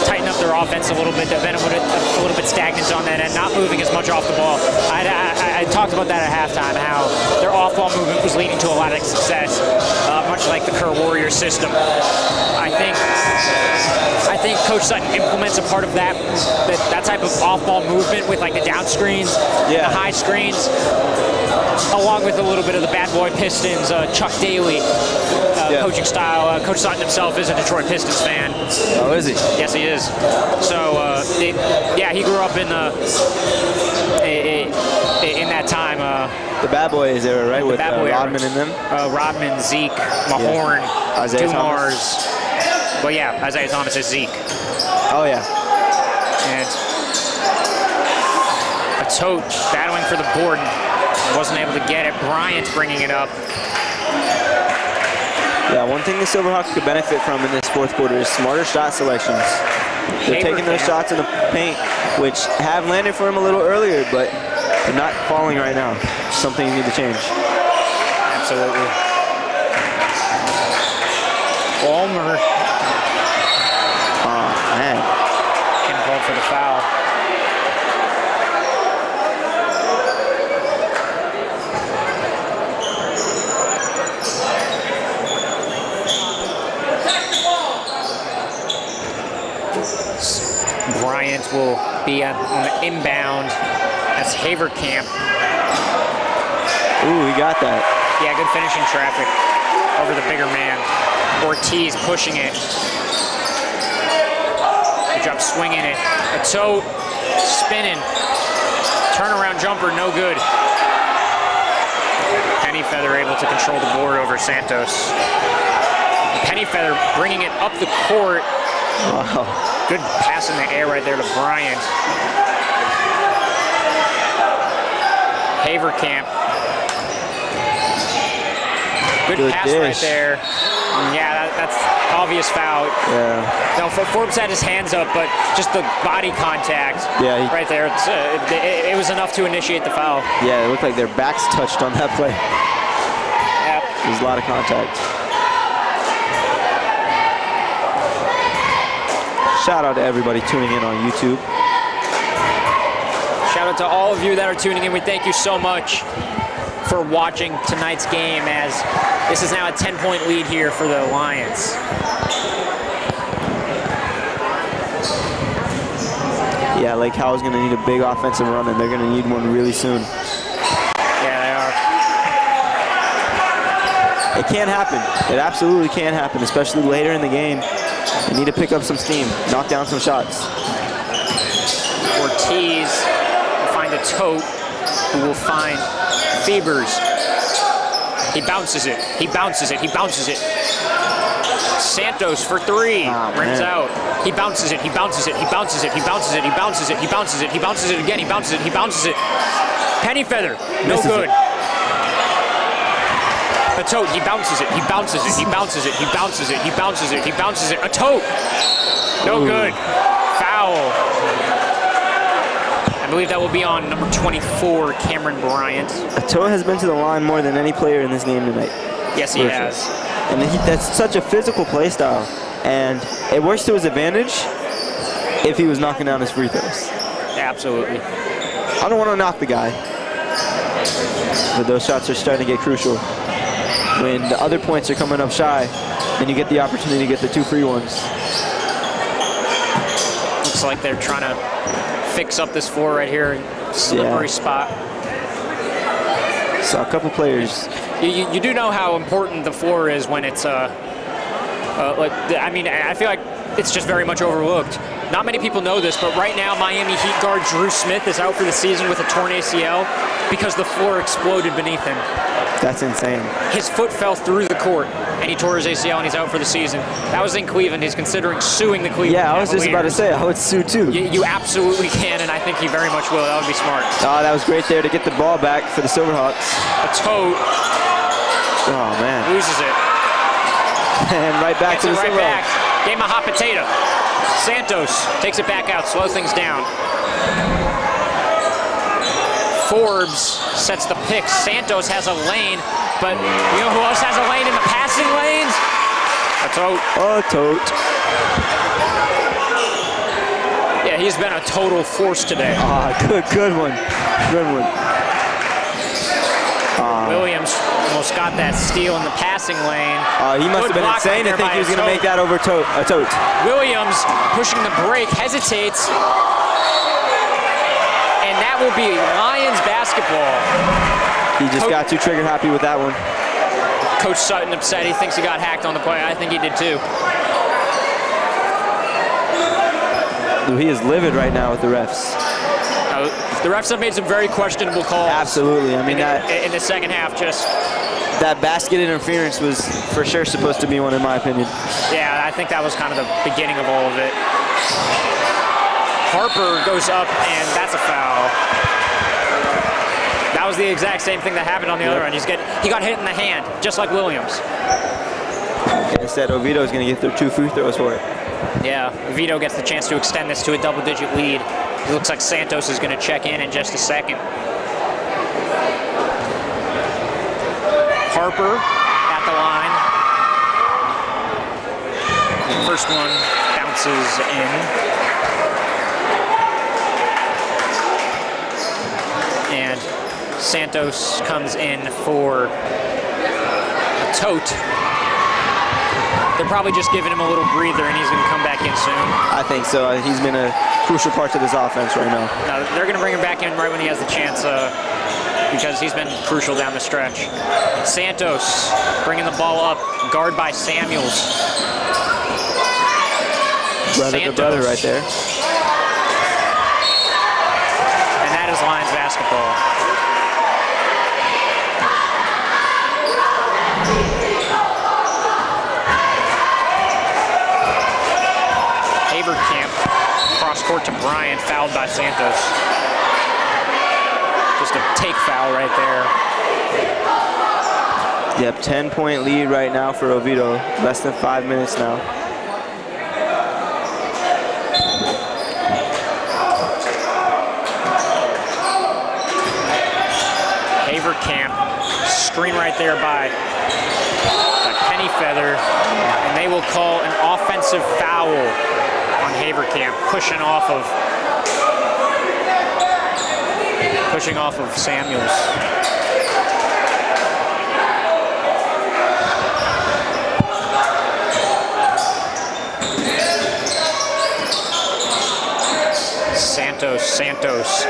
tighten up their offense a little bit. They've been a little bit stagnant on that end, not moving as much off the ball. I talked about that at halftime, how their off-ball movement was leading to a lot of success, much like the Kerr Warrior system. I think Coach Sutton implements a part of that type of off-ball movement with like the down screens, the high screens, along with a little bit of the bad boy Pistons, Chuck Daly coaching style. Coach Sutton himself is a Detroit Pistons fan. Oh, is he? Yes, he is. So, he grew up in that time. The bad boys era, right? With Rodman and them? Rodman, Zeke, Mahorn, Isaiah Dumars. Well, yeah, Isaiah Thomas is Zeke. Oh, yeah. And a tote battling for the board. Wasn't able to get it. Bryant bringing it up. Yeah, one thing the Silverhawks could benefit from in this fourth quarter is smarter shot selections. They're taking those shots in the paint, which have landed for him a little earlier, but they're not falling right now. Something you need to change. Absolutely. Wolmer. Oh, man. Getting called for the foul. Bryant will be on the inbound. That's Haverkamp. Ooh, he got that. Yeah, good finishing traffic over the bigger man. Ortiz pushing it. Good job swinging it. A toe, spinning. Turnaround jumper, no good. Pennyfeather able to control the board over Santos. Pennyfeather bringing it up the court. Wow. Good pass in the air right there to Bryant. Haverkamp. Good pass right there. Yeah, that's obvious foul. Yeah. No, Forbes had his hands up, but just the body contact right there. It was enough to initiate the foul. Yeah, it looked like their backs touched on that play. Yep. There's a lot of contact. Shout out to everybody tuning in on YouTube. Shout out to all of you that are tuning in. We thank you so much for watching tonight's game, as this is now a 10-point lead here for the Lions. Yeah, Lake Howell's going to need a big offensive run, and they're going to need one really soon. Yeah, they are. It can happen. It absolutely can happen, especially later in the game. They need to pick up some steam, knock down some shots. Ortiz will find a tote, who will find Fevers. He bounces it. He bounces it. He bounces it. Santos for three. Rims out. He bounces it. He bounces it. He bounces it. He bounces it. He bounces it. He bounces it. He bounces it again. He bounces it. He bounces it. Pennyfeather. No good. A tote. He bounces it. He bounces it. He bounces it. He bounces it. He bounces it. He bounces it. A tote. No good. Foul. I believe that will be on number 24, Cameron Bryant. Atoa has been to the line more than any player in this game tonight. Yes, he has. And that's such a physical play style. And it works to his advantage if he was knocking down his free throws. Absolutely. I don't want to knock the guy, but those shots are starting to get crucial. When the other points are coming up shy, then you get the opportunity to get the 2 free ones. Looks like they're trying to fix up this floor right here. Slippery spot. So a couple players. You do know how important the floor is when it's I feel like it's just very much overlooked. Not many people know this, but right now Miami Heat guard Drew Smith is out for the season with a torn ACL because the floor exploded beneath him. That's insane. His foot fell through the court, and he tore his ACL, and he's out for the season. That was in Cleveland. He's considering suing the Cleveland Yeah, I was just about to say, I would sue too. You absolutely can, and I think he very much will. That would be smart. Oh, that was great there to get the ball back for the Silverhawks. A tote. Oh, man. Loses it. And right back to the right Silverhawks. back. Gave him a hot potato. Santos takes it back out, slows things down. Forbes sets the pick. Santos has a lane, but you know who else has a lane in the passing lanes? A tote. A tote. Yeah, he's been a total force today. Ah, good one. Good one. Williams almost got that steal in the passing lane. He must have been insane to think he was going to make that over a tote. Williams pushing the break, hesitates, and that will be Lions basketball. He just got too trigger happy with that one. Coach Sutton upset. He thinks he got hacked on the play. I think he did too. He is livid right now with the refs. The refs have made some very questionable calls. Absolutely. I mean, in the second half, just that basket interference was for sure supposed to be one, in my opinion. Yeah, I think that was kind of the beginning of all of it. Harper goes up, and that's a foul. That was the exact same thing that happened on the other end. He got hit in the hand, just like Williams. Instead, Oviedo is going to get their 2 free throws for it. Yeah, Oviedo gets the chance to extend this to a double-digit lead. It looks like Santos is going to check in just a second. Harper at the line. First one bounces in. And Santos comes in for a tote. They're probably just giving him a little breather, and he's going to come back in soon. I think so. He's been a crucial part to this offense right now. They're going to bring him back in right when he has the chance because he's been crucial down the stretch. Santos bringing the ball up, guard by Samuels. Brother to brother right there. And that is Lions basketball. Haverkamp, cross court to Bryant, fouled by Santos. Just a take foul right there. Yep, 10-point lead right now for Oviedo. Less than 5 minutes now. Haverkamp, screen right there by Penny Feather, and they will call an offensive foul on Haverkamp, pushing off of Samuels. Santos.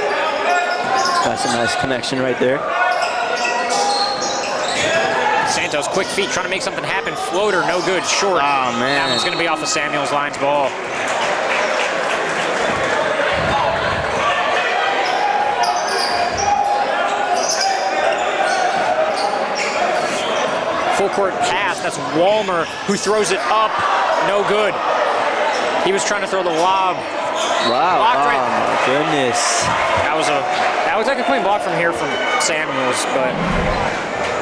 That's a nice connection right there. Santos, quick feet, trying to make something happen. Floater, no good, short. Oh, man. That one's going to be off of Samuels' Lions ball. Full court pass, that's Walmer who throws it up, no good. He was trying to throw the lob. Wow, Blocked oh right. my goodness. That was like a clean block from here from Samuels, but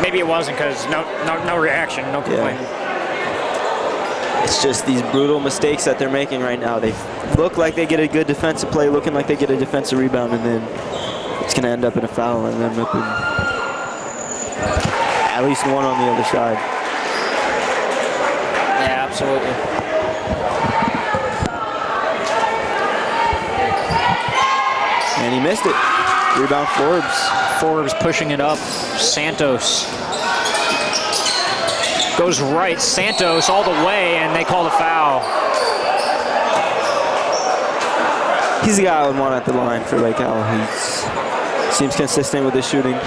Maybe it wasn't because no reaction, no complaint. It's just these brutal mistakes that they're making right now. They look like they get a good defensive play, looking like they get a defensive rebound, and then it's going to end up in a foul and end up in at least one on the other side. Yeah, absolutely. And he missed it. Rebound Forbes. Forbes pushing it up. Santos goes right. Santos all the way, and they call the foul. He's the guy I would want at the line for Lake Howell. He seems consistent with his shooting.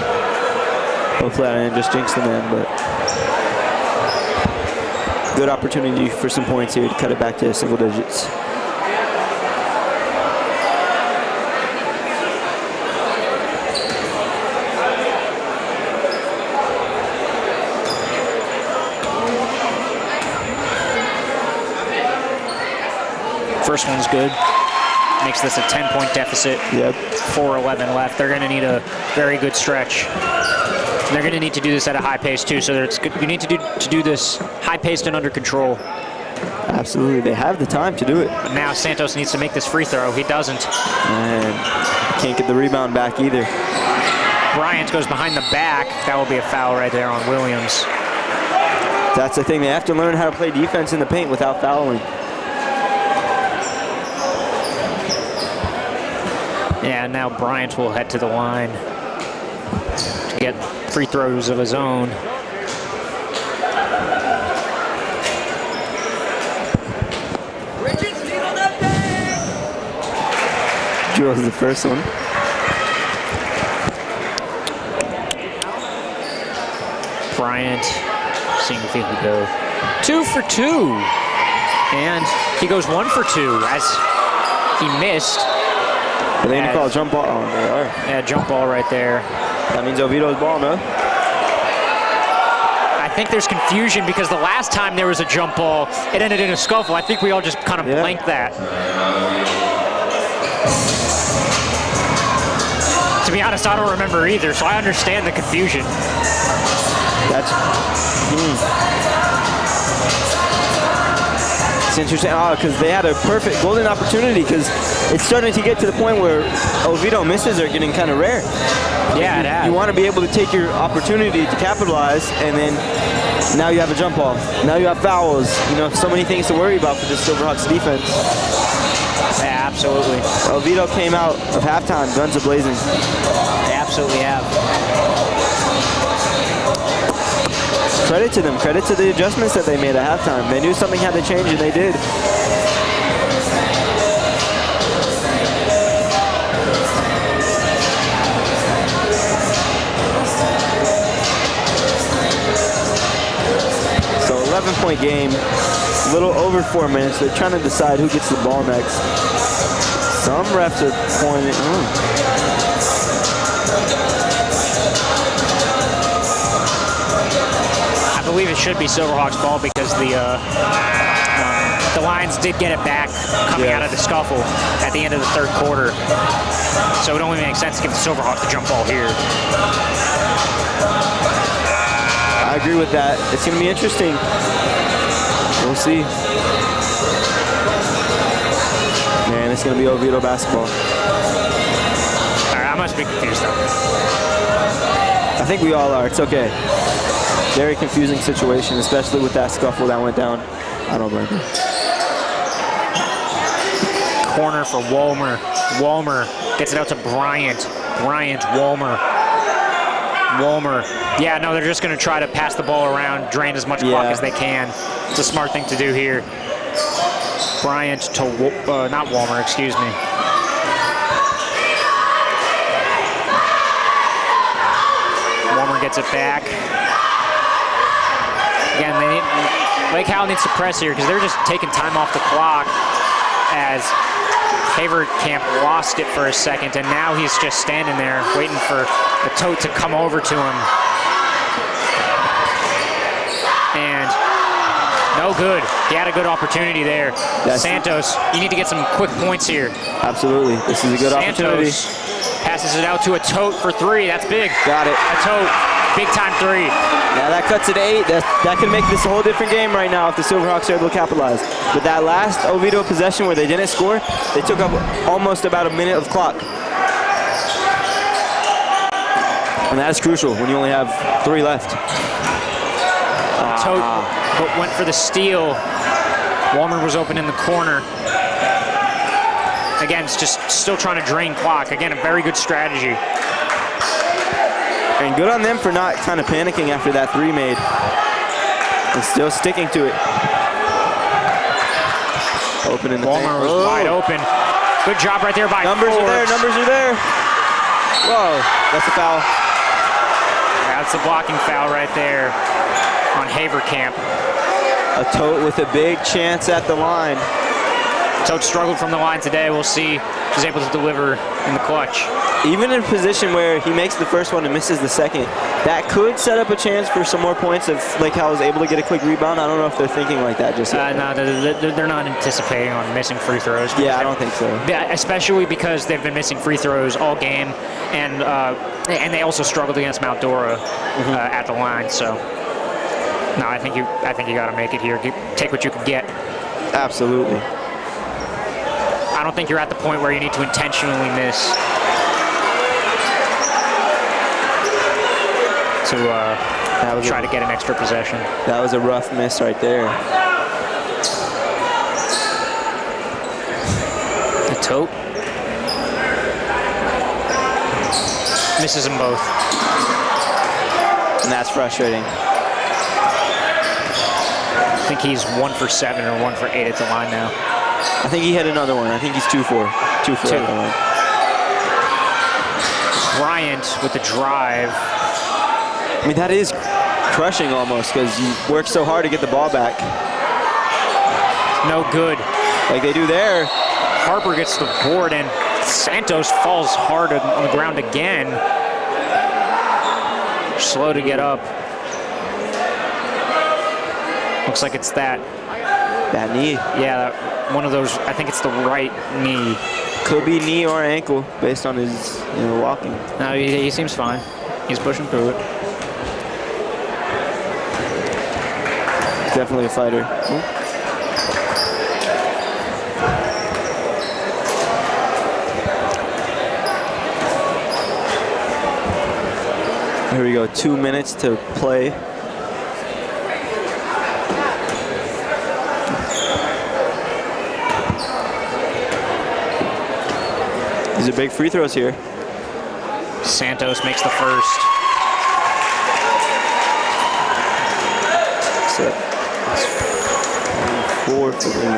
Hopefully I didn't just jinx the man, but good opportunity for some points here to cut it back to single digits. First one's good. Makes this a 10-point deficit. Yep. 4:11 left. They're going to need a very good stretch. And they're going to need to do this at a high pace too. So it's good. You need to do this high paced and under control. Absolutely, they have the time to do it. But now Santos needs to make this free throw. He doesn't. And can't get the rebound back either. Bryant goes behind the back. That will be a foul right there on Williams. That's the thing. They have to learn how to play defense in the paint without fouling. Yeah, now Bryant will head to the line to get free throws of his own. Drills the first one. Bryant seeing if he can go 2 for 2. And he goes 1 for 2 as he missed. Are they going to call a jump ball? Oh, they are. Yeah, jump ball right there. That means Oviedo's ball, no? I think there's confusion because the last time there was a jump ball, it ended in a scuffle. I think we all just kind of blanked that. To be honest, I don't remember either, so I understand the confusion. That's... It's interesting, because they had a perfect golden opportunity, because it's starting to get to the point where Oviedo misses are getting kind of rare. Yeah, it has. You want to be able to take your opportunity to capitalize, and then now you have a jump ball. Now you have fouls. You know, so many things to worry about for this Silverhawks defense. Yeah, absolutely. Oviedo came out of halftime, guns a-blazing. They absolutely have. Credit to them. Credit to the adjustments that they made at halftime. They knew something had to change, and they did. So 11-point game, a little over 4 minutes. They're trying to decide who gets the ball next. Some refs are pointing. I believe it should be Silverhawks ball because the Lions did get it back coming out of the scuffle at the end of the third quarter. So it only makes sense to give the Silverhawks the jump ball here. I agree with that. It's going to be interesting. We'll see. Man, it's going to be Oviedo basketball. All right, I must be confused though. I think we all are. It's okay. Very confusing situation, especially with that scuffle that went down. I don't blame him. Corner for Walmer. Walmer gets it out to Bryant. Bryant, Walmer. Walmer. Yeah, no, they're just going to try to pass the ball around, drain as much clock as they can. It's a smart thing to do here. Bryant to, not Walmer, excuse me. Walmer gets it back. Again, Lake Howell needs to press here because they're just taking time off the clock as Haverkamp lost it for a second, and now he's just standing there waiting for the tote to come over to him. And no good. He had a good opportunity there. Santos, you need to get some quick points here. Absolutely. This is a good opportunity. Passes it out to a tote for 3. That's big. Got it. A tote. Big time three. Yeah, that cuts it 8. That could make this a whole different game right now if the Silverhawks are able to capitalize. But that last Oviedo possession where they didn't score, they took up almost about a minute of clock. And that is crucial when you only have 3 left. Tote went for the steal. Walmer was open in the corner. Again, it's just still trying to drain clock. Again, a very good strategy. And good on them for not kind of panicking after that 3 made. And still sticking to it. Open in the Walmer was wide open. Good job right there by Numbers Forbes. are there, numbers are there. Whoa, that's a foul. That's a blocking foul right there on Haverkamp. A Tote with a big chance at the line. Tote struggled from the line today. We'll see if he's able to deliver in the clutch. Even in a position where he makes the first one and misses the second, that could set up a chance for some more points if Lake Howell is able to get a quick rebound. I don't know if they're thinking like that just yet. No, they're not anticipating on missing free throws. Yeah, I don't think so. Yeah, especially because they've been missing free throws all game, and they also struggled against Mount Dora at the line. So, no, I think you got to make it here. Take what you can get. Absolutely. I don't think you're at the point where you need to intentionally miss to try to get an extra possession. That was a rough miss right there. The Tote misses them both. And that's frustrating. I think he's 1 for 7 or 1 for 8 at the line now. I think he hit another one. I think he's 2 for 2 for 2. at the line. Bryant with the drive. I mean, that is crushing almost because you work so hard to get the ball back. No good. Like they do there. Harper gets the board, and Santos falls hard on the ground again. Slow to get up. Looks like it's that knee. Yeah, one of those. I think it's the right knee. Could be knee or ankle based on his walking. No, he seems fine. He's pushing through it. Definitely a fighter. Here we go, 2 minutes to play. These are big free throws here. Santos makes the first. So, 4 for the 1.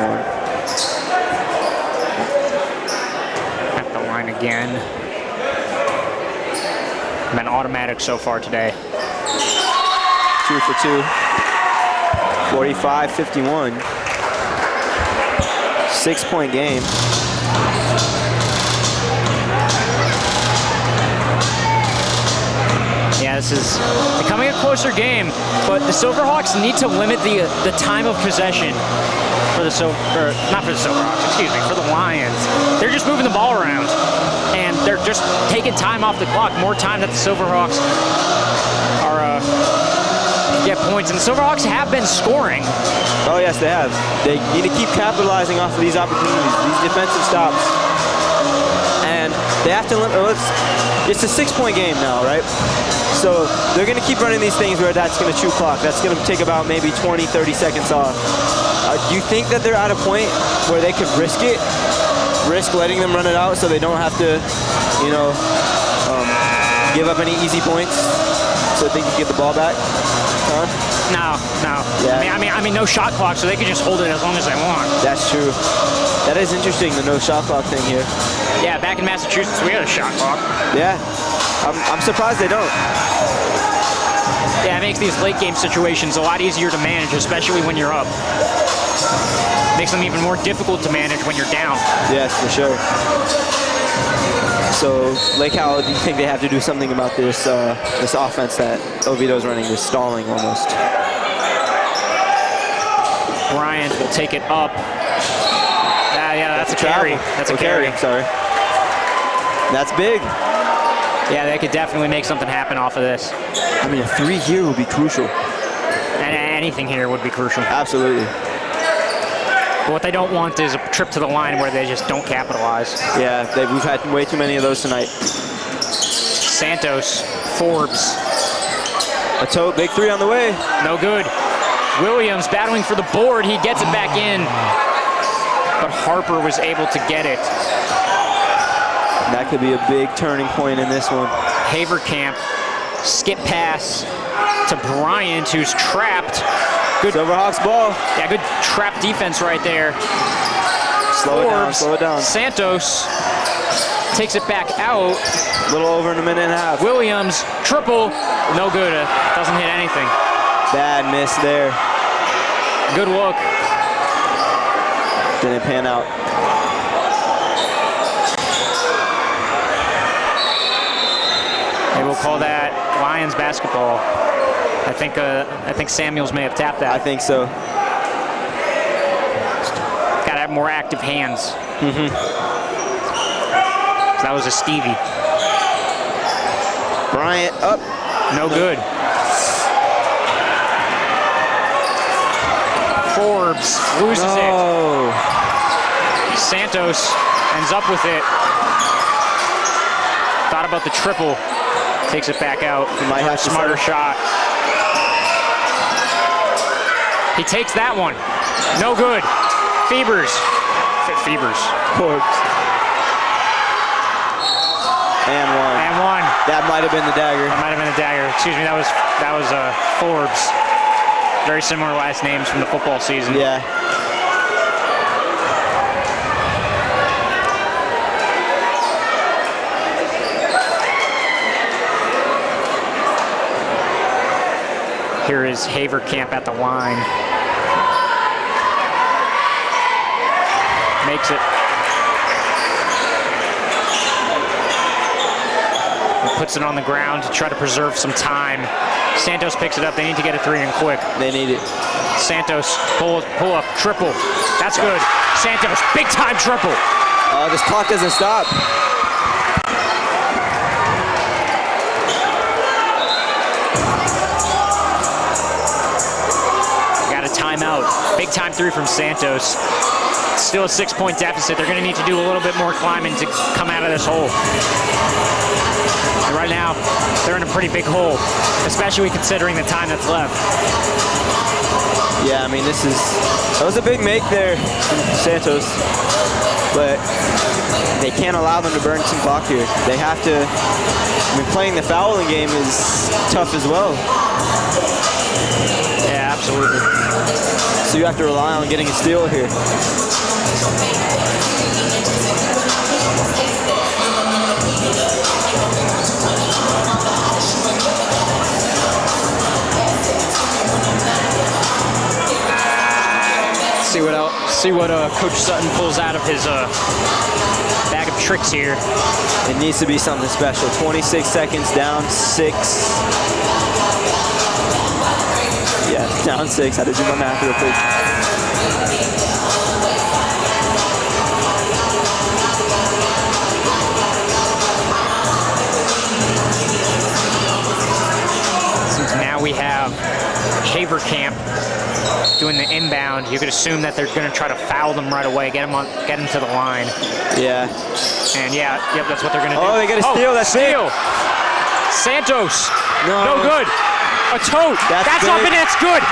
At the line again. Been automatic so far today. 2 for 2. 45-51. 6-point game. Yeah, this is becoming a closer game, but the Silverhawks need to limit the time of possession for the not for the Silverhawks, excuse me, for the Lions. They're just moving the ball around, and they're just taking time off the clock. More time that the Silverhawks are get points, and the Silverhawks have been scoring. Oh yes, they have. They need to keep capitalizing off of these opportunities, these defensive stops, and they have to limit. It's a 6-point game now, right? So they're going to keep running these things where that's going to chew clock. That's going to take about maybe 20, 30 seconds off. Do you think that they're at a point where they could risk it? Risk letting them run it out so they don't have to, give up any easy points so they can get the ball back? Huh? No. Yeah. I mean, no shot clock, so they can just hold it as long as they want. That's true. That is interesting, the no shot clock thing here. Yeah, back in Massachusetts, we had a shot clock. Yeah, I'm surprised they don't. Yeah, it makes these late game situations a lot easier to manage, especially when you're up. Makes them even more difficult to manage when you're down. Yes, for sure. So, Lake Howell, do you think they have to do something about this this offense that Oviedo's running, this stalling almost? Bryant will take it up. Yeah, that's a carry. That's a carry. Sorry. That's big. Yeah, they could definitely make something happen off of this. I mean, a 3 here would be crucial. And anything here would be crucial. Absolutely. But what they don't want is a trip to the line where they just don't capitalize. Yeah, we've had way too many of those tonight. Santos, Forbes. A toe, big 3 on the way. No good. Williams battling for the board. He gets it back in. But Harper was able to get it. That could be a big turning point in this one. Haverkamp, skip pass to Bryant, who's trapped. Good Silverhawks ball. Yeah, good trap defense right there. Slow it down, slow it down. Santos takes it back out. A little over in a minute and a half. Williams, triple, no good. Doesn't hit anything. Bad miss there. Good look. Didn't pan out. Maybe we'll call that Lions basketball. I think Samuels may have tapped that. I think so. Gotta have more active hands. So that was a Stevie. Bryant up. No good. Forbes loses it. Santos ends up with it. Thought about the triple. Takes it back out. He might have smarter shot. He takes that one. No good. Fevers. Forbes. And one. And one. That might have been the dagger. That might have been the dagger. Excuse me. That was Forbes. Very similar last names from the football season. Yeah. Here is Haverkamp at the line. Makes it. He puts it on the ground to try to preserve some time. Santos picks it up. They need to get a 3 in quick. They need it. Santos pull up, triple. That's good. Santos, big time triple. This clock doesn't stop. Timeout. Big time 3 from Santos. Still a 6-point deficit. They're going to need to do a little bit more climbing to come out of this hole. And right now, they're in a pretty big hole, especially considering the time that's left. Yeah, I mean, that was a big make there from Santos, but they can't allow them to burn some clock here. They have to, I mean, playing the fouling game is tough as well. Yeah, absolutely. So you have to rely on getting a steal here. See what Coach Sutton pulls out of his bag of tricks here. It needs to be something special. 26 seconds, down 6. Yeah, down 6. I had to do my math real quick. So now we have Haverkamp doing the inbound. You could assume that they're going to try to foul them right away, get them to the line. Yeah. And yep, that's what they're going to do. Oh, they got a steal. That's steal. Santos. No good. A tote. That's up and that's good.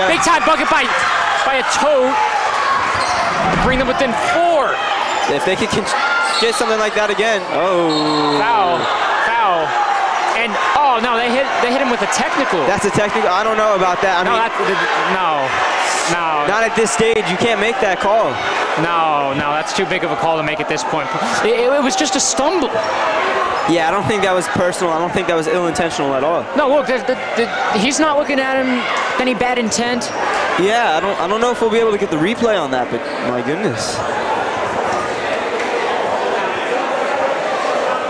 Big time bucket by a tote to bring them within 4. If they could get something like that again. Oh. Foul. And no, they hit him with a technical. That's a technical. I don't know about that. No. Not at this stage. You can't make that call. No, that's too big of a call to make at this point. It was just a stumble. Yeah, I don't think that was personal. I don't think that was ill-intentional at all. No, look, he's not looking at him any bad intent. Yeah, I don't know if we'll be able to get the replay on that, but my goodness.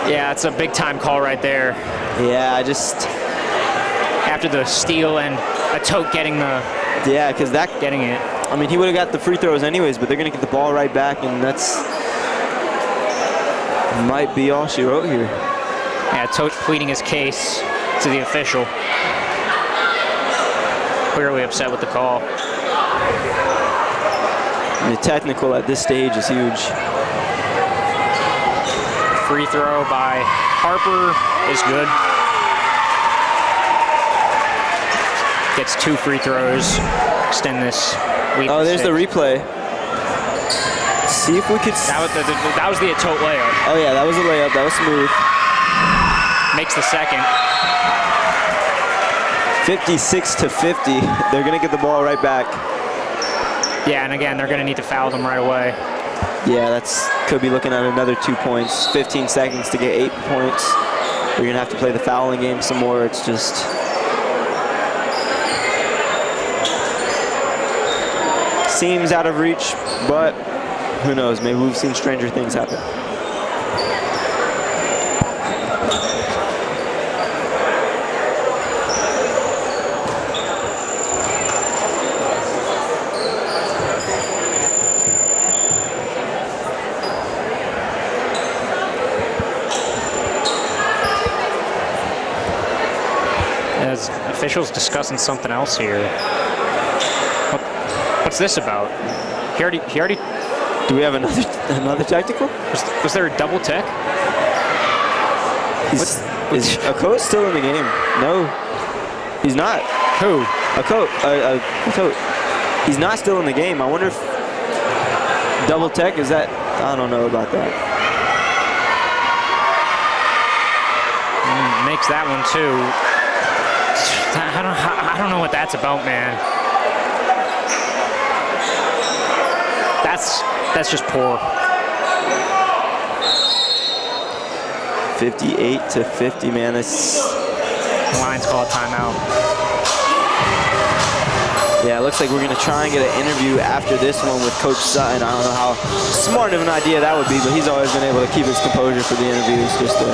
Yeah, it's a big time call right there. Yeah, after the steal and a tote getting getting it. I mean, he would have got the free throws anyways, but they're gonna get the ball right back, and that's might be all she wrote here. Yeah, pleading his case to the official. Clearly upset with the call. The technical at this stage is huge. Free throw by Harper is good. Gets 2 free throws. Extend this lead. Oh, there's the replay. See if we could. That was the Atote layup. Oh yeah, that was a layup. That was smooth. Makes the second. 56 to 50. They're gonna get the ball right back. Yeah, and again, they're gonna need to foul them right away. Yeah, that's could be looking at another 2 points. 15 seconds to get 8 points. They're gonna have to play the fouling game some more. It's just. Seems out of reach, but who knows? Maybe we've seen stranger things happen. As officials discussing something else here. What's this about? He already. Do we have another tactical? Was there a double tech? Is Atote still in the game? No, he's not. Who? Atote. He's not still in the game. I wonder if double tech is that? I don't know about that. Makes that one too. I don't know what that's about, man. That's just poor. 58 to 50, man. This Lions call a timeout. Yeah, it looks like we're gonna try and get an interview after this one with Coach Sutton. I don't know how smart of an idea that would be, but he's always been able to keep his composure for the interviews. Just to,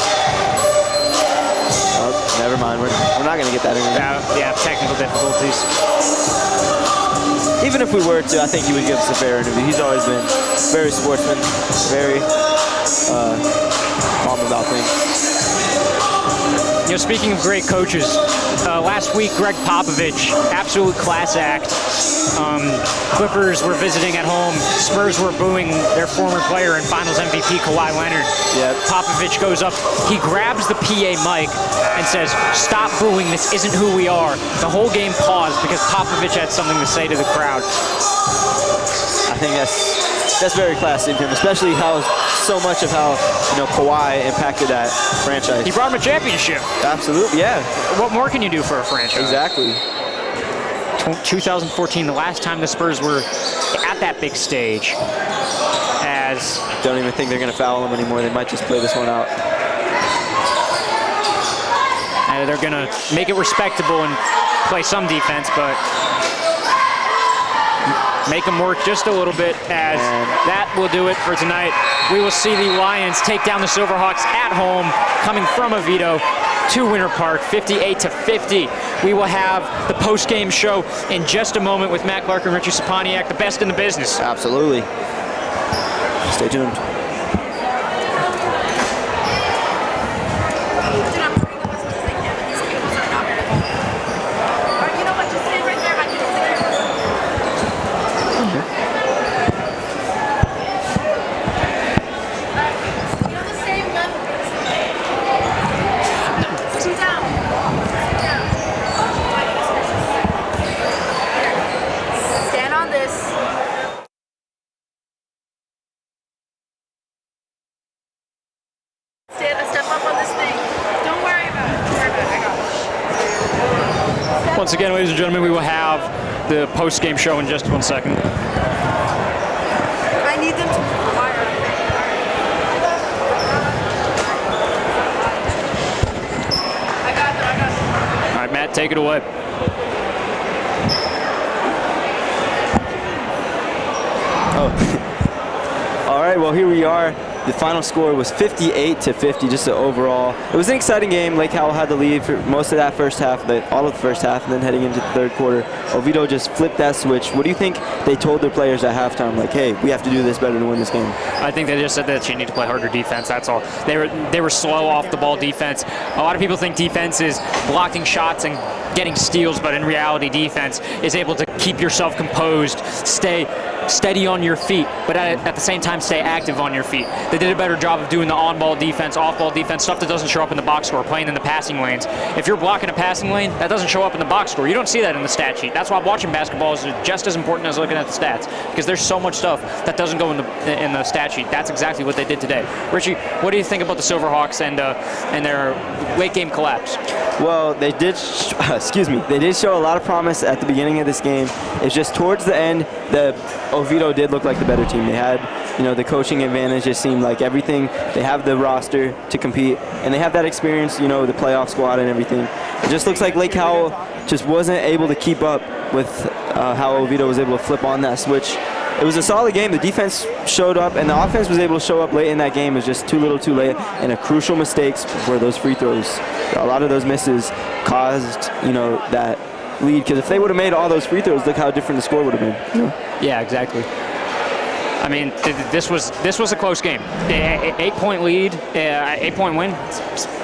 oh, never mind. We're not gonna get that interview. Yeah, technical difficulties. Even if we were to, I think he would give us a fair interview. He's always been very sportsman, very calm about things. You know, speaking of great coaches, last week Greg Popovich, absolute class act. Clippers were visiting at home. Spurs were booing their former player and Finals MVP Kawhi Leonard. Yep. Popovich goes up, he grabs the PA mic and says, "Stop booing, this isn't who we are." The whole game paused because Popovich had something to say to the crowd. I think that's very classy of him, especially how so much of how Kawhi impacted that franchise. He brought him a championship. Absolutely, yeah. What more can you do for a franchise? Exactly. 2014, the last time the Spurs were at that big stage. As don't even think they're going to foul him anymore. They might just play this one out. They're going to make it respectable and play some defense, but make them work just a little bit, as that will do it for tonight. We will see the Lions take down the Silverhawks at home, coming from Oviedo to Winter Park, 58 to 50. We will have the post-game show in just a moment with Matt Clark and Richie Saponiak, the best in the business. Absolutely. Stay tuned. Once again, ladies and gentlemen, we will have the post-game show in just 1 second. I need them to wire. I got them. All right, Matt, take it away. Oh. All right, well, here we are. The final score was 58-50, just an overall. It was an exciting game. Lake Howell had the lead for most of that first half, all of the first half, and then heading into the third quarter, Oviedo just flipped that switch. What do you think they told their players at halftime? Like, hey, we have to do this better to win this game. I think they just said that you need to play harder defense. That's all. They were slow off the ball defense. A lot of people think defense is blocking shots and getting steals, but in reality, defense is able to keep yourself composed, stay steady on your feet, but at the same time stay active on your feet. They did a better job of doing the on-ball defense, off-ball defense, stuff that doesn't show up in the box score, playing in the passing lanes. If you're blocking a passing lane, that doesn't show up in the box score. You don't see that in the stat sheet. That's why watching basketball is just as important as looking at the stats, because there's so much stuff that doesn't go in the stat sheet. That's exactly what they did today. Richie, what do you think about the Silverhawks and their late game collapse? Well, they did, they did show a lot of promise at the beginning of this game. It's just towards the end, the Oviedo did look like the better team. They had, the coaching advantage. It seemed like everything. They have the roster to compete, and they have that experience, the playoff squad and everything. It just looks like Lake Howell just wasn't able to keep up with how Oviedo was able to flip on that switch. It was a solid game. The defense showed up, and the offense was able to show up late in that game. It was just too little too late, and a crucial mistakes were those free throws. A lot of those misses caused, that lead, because if they would have made all those free throws, look how different the score would have been. Yeah, exactly. I mean, this was a close game. 8-point lead, 8-point win.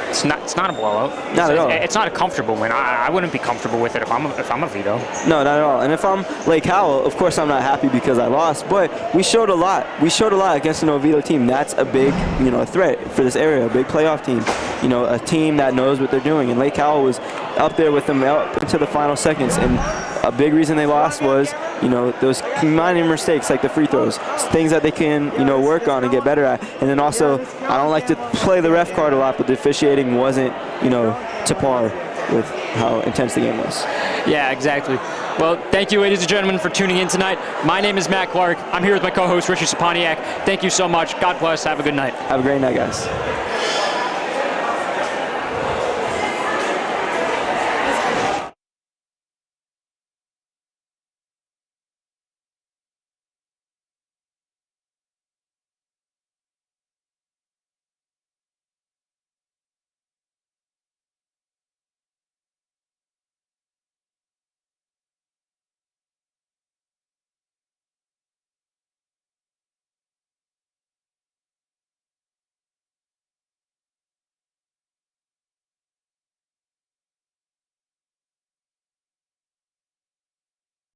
It's not a blowout. Not at all. It's not a comfortable win. I wouldn't be comfortable with it if I'm Oviedo. No, not at all. And if I'm Lake Howell, of course I'm not happy because I lost. But we showed a lot. We showed a lot against an Oviedo team. That's a big, a threat for this area. A big playoff team. A team that knows what they're doing. And Lake Howell was up there with them up into the final seconds. And a big reason they lost was, those minor mistakes like the free throws, things that they can, work on and get better at. And then also, I don't like to play the ref card a lot, but the officiating wasn't, to par with how intense the game was. Yeah, exactly. Well, thank you, ladies and gentlemen, for tuning in tonight. My name is Matt Clark. I'm here with my co-host, Richie Saponiak. Thank you so much. God bless. Have a good night. Have a great night, guys.